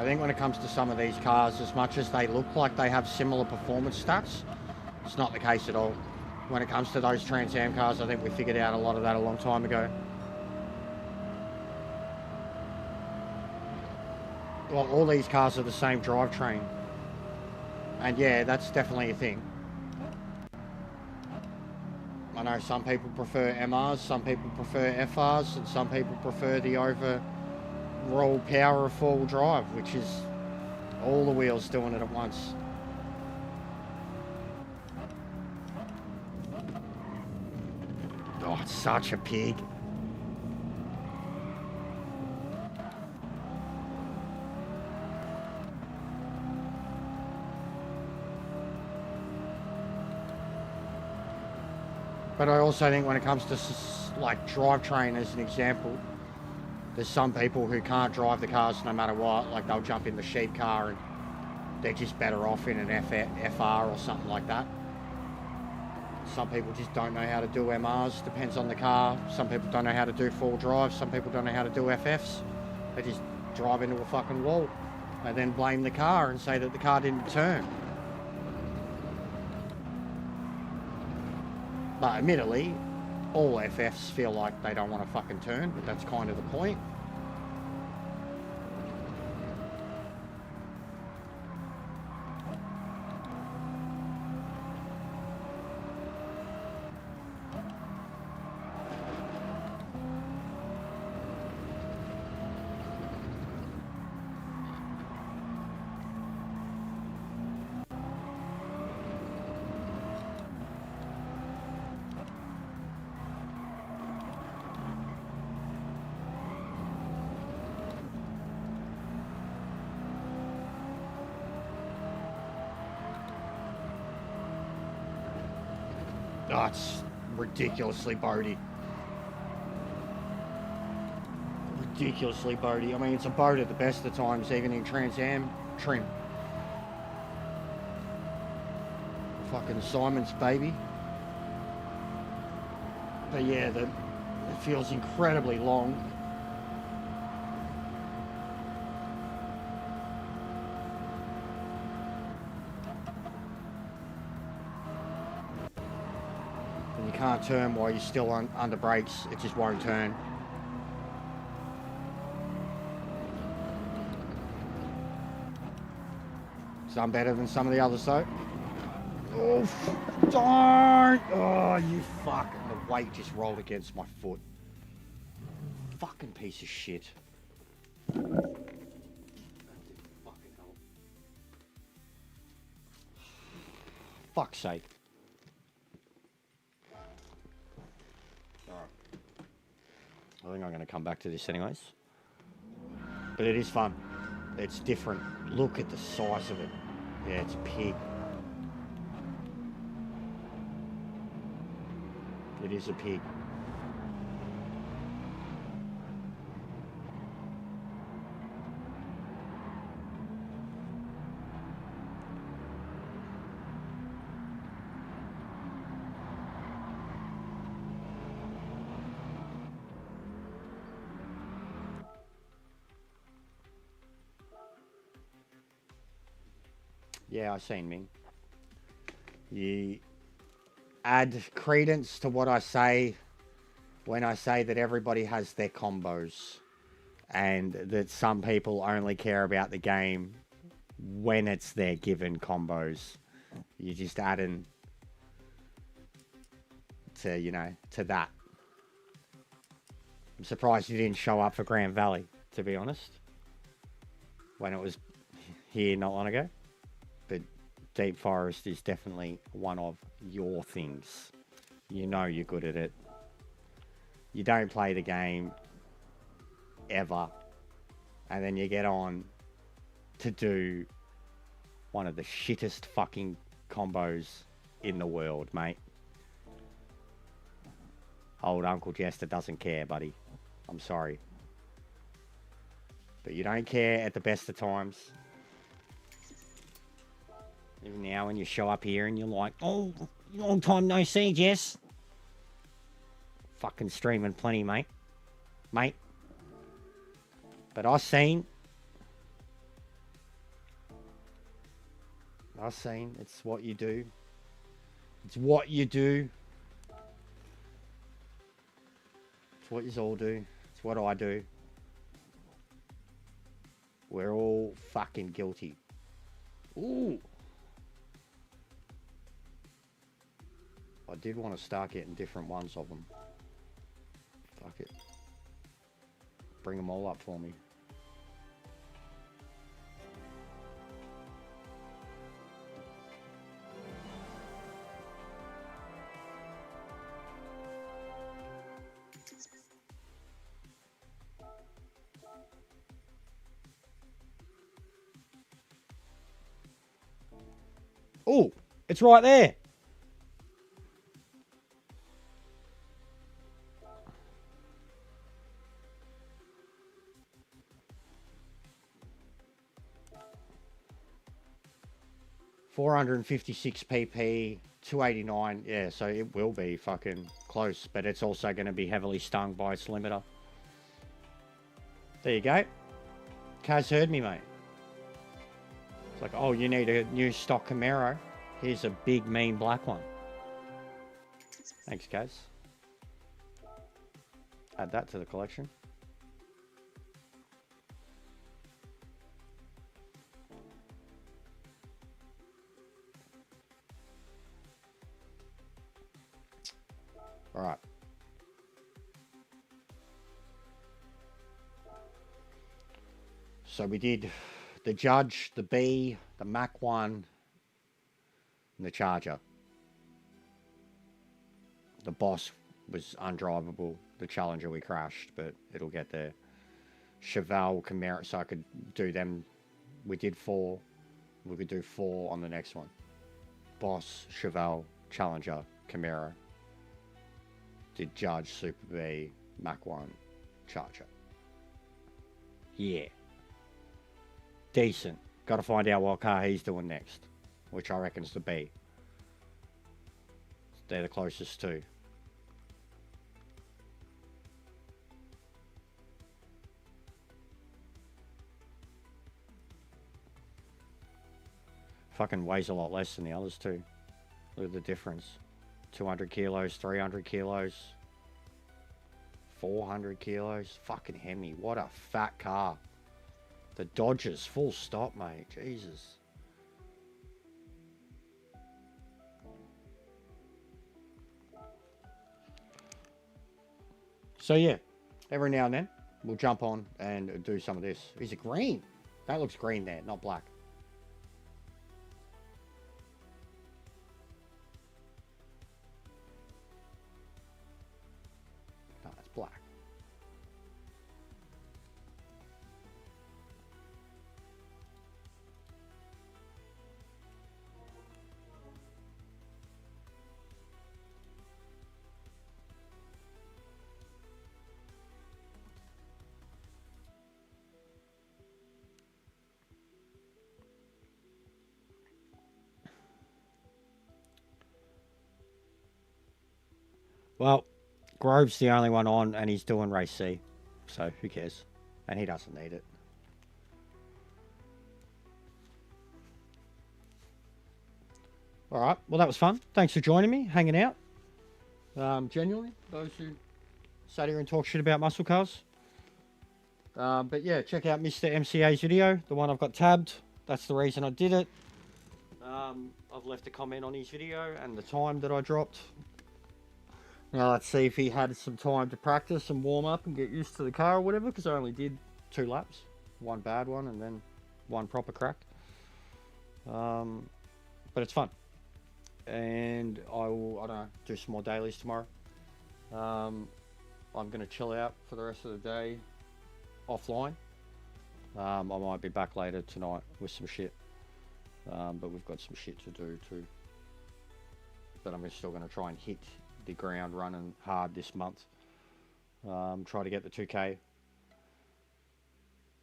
I think when it comes to some of these cars, as much as they look like they have similar performance stats, it's not the case at all. When it comes to those Trans Am cars, I think we figured out a lot of that a long time ago. Well, all these cars are the same drivetrain. And yeah, that's definitely a thing. I know some people prefer MRs, some people prefer FRs, and some people prefer the overall power of four-wheel drive, which is all the wheels doing it at once. Oh, it's such a pig. But I also think when it comes to like drivetrain as an example, there's some people who can't drive the cars no matter what. Like they'll jump in the sheep car and they're just better off in an FR or something like that. Some people just don't know how to do MRs, depends on the car. Some people don't know how to do four-wheel drive. Some people don't know how to do FFs. They just drive into a fucking wall and then blame the car and say that the car didn't turn. But admittedly, all FFs feel like they don't want to fucking turn, but that's kind of the point. Oh, it's ridiculously boaty. Ridiculously boaty. I mean, it's a boat at the best of times, even in Trans Am trim. Fucking Simon's baby. But yeah, it feels incredibly long. You can't turn while you're still under brakes. It just won't turn. Some better than some of the others though. Oh, don't! Oh, you fuck. The weight just rolled against my foot. Fucking piece of shit. Fucking hell. Fuck's sake. I think I'm going to come back to this anyways. But it is fun. It's different. Look at the size of it. Yeah, it's a pig. It is a pig. Yeah, I've seen Ming. You add credence to what I say when I say that everybody has their combos and that some people only care about the game when it's their given combos. You just add in to, you know, to that. I'm surprised you didn't show up for Grand Valley, to be honest, when it was here not long ago. But Deep Forest is definitely one of your things. You know you're good at it. You don't play the game ever, and then you get on to do one of the shittest fucking combos in the world, mate. Old Uncle Jester doesn't care, buddy. I'm sorry. But you don't care at the best of times. Even now when you show up here and you're like, oh, long time no see, Jess. Fucking streaming plenty, mate. Mate. But I seen I've seen. It's what you do. It's what you do. It's what you all do. It's what I do. We're all fucking guilty. Ooh. I did want to start getting different ones of them. Fuck it. Bring them all up for me. Oh, it's right there. $456 pp, 289. Yeah, so it will be fucking close, but it's also going to be heavily stung by its limiter. There you go. Kaz heard me, mate. It's like, oh, you need a new stock Camaro. Here's a big, mean black one. Thanks, Kaz. Add that to the collection. All right. So we did the Judge, the B, the Mac 1, and the Charger. The Boss was undrivable. The Challenger we crashed, but it'll get there. Chevelle, Camaro, so I could do them. We did 4. We could do 4 on the next one. Boss, Chevelle, Challenger, Camaro. Did Judge, Super B, Mac 1, Charger. Yeah. Decent. Got to find out what car he's doing next, which I reckon's the B. They're the closest two. Fucking weighs a lot less than the others too. Look at the difference. 200 kilos, 300 kilos, 400 kilos. Fucking Hemi. What a fat car. The Dodgers, full stop, mate. Jesus. So yeah, every now and then we'll jump on and do some of this. Is it green? That looks green there, not black. No, it's black. Well, Grove's the only one on, and he's doing race C, so who cares? And he doesn't need it. All right, well, that was fun. Thanks for joining me, hanging out. Genuinely, those who sat here and talk shit about muscle cars. But yeah, check out Mr. MCA's video, the one I've got tabbed. That's the reason I did it. I've left a comment on his video and the time that I dropped. Now let's see if he had some time to practice and warm up and get used to the car or whatever, because I only did 2 laps. One bad one and then one proper crack. But it's fun. And I will, I don't know, do some more dailies tomorrow. I'm going to chill out for the rest of the day offline. I might be back later tonight with some shit. But we've got some shit to do too. But I'm still going to try and hit the ground running hard this month. Try to get the 2K. I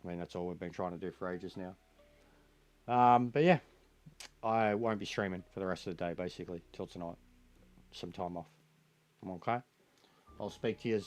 mean, that's all we've been trying to do for ages now. But yeah, I won't be streaming for the rest of the day, basically, till tonight. Some time off. I'm okay. I'll speak to you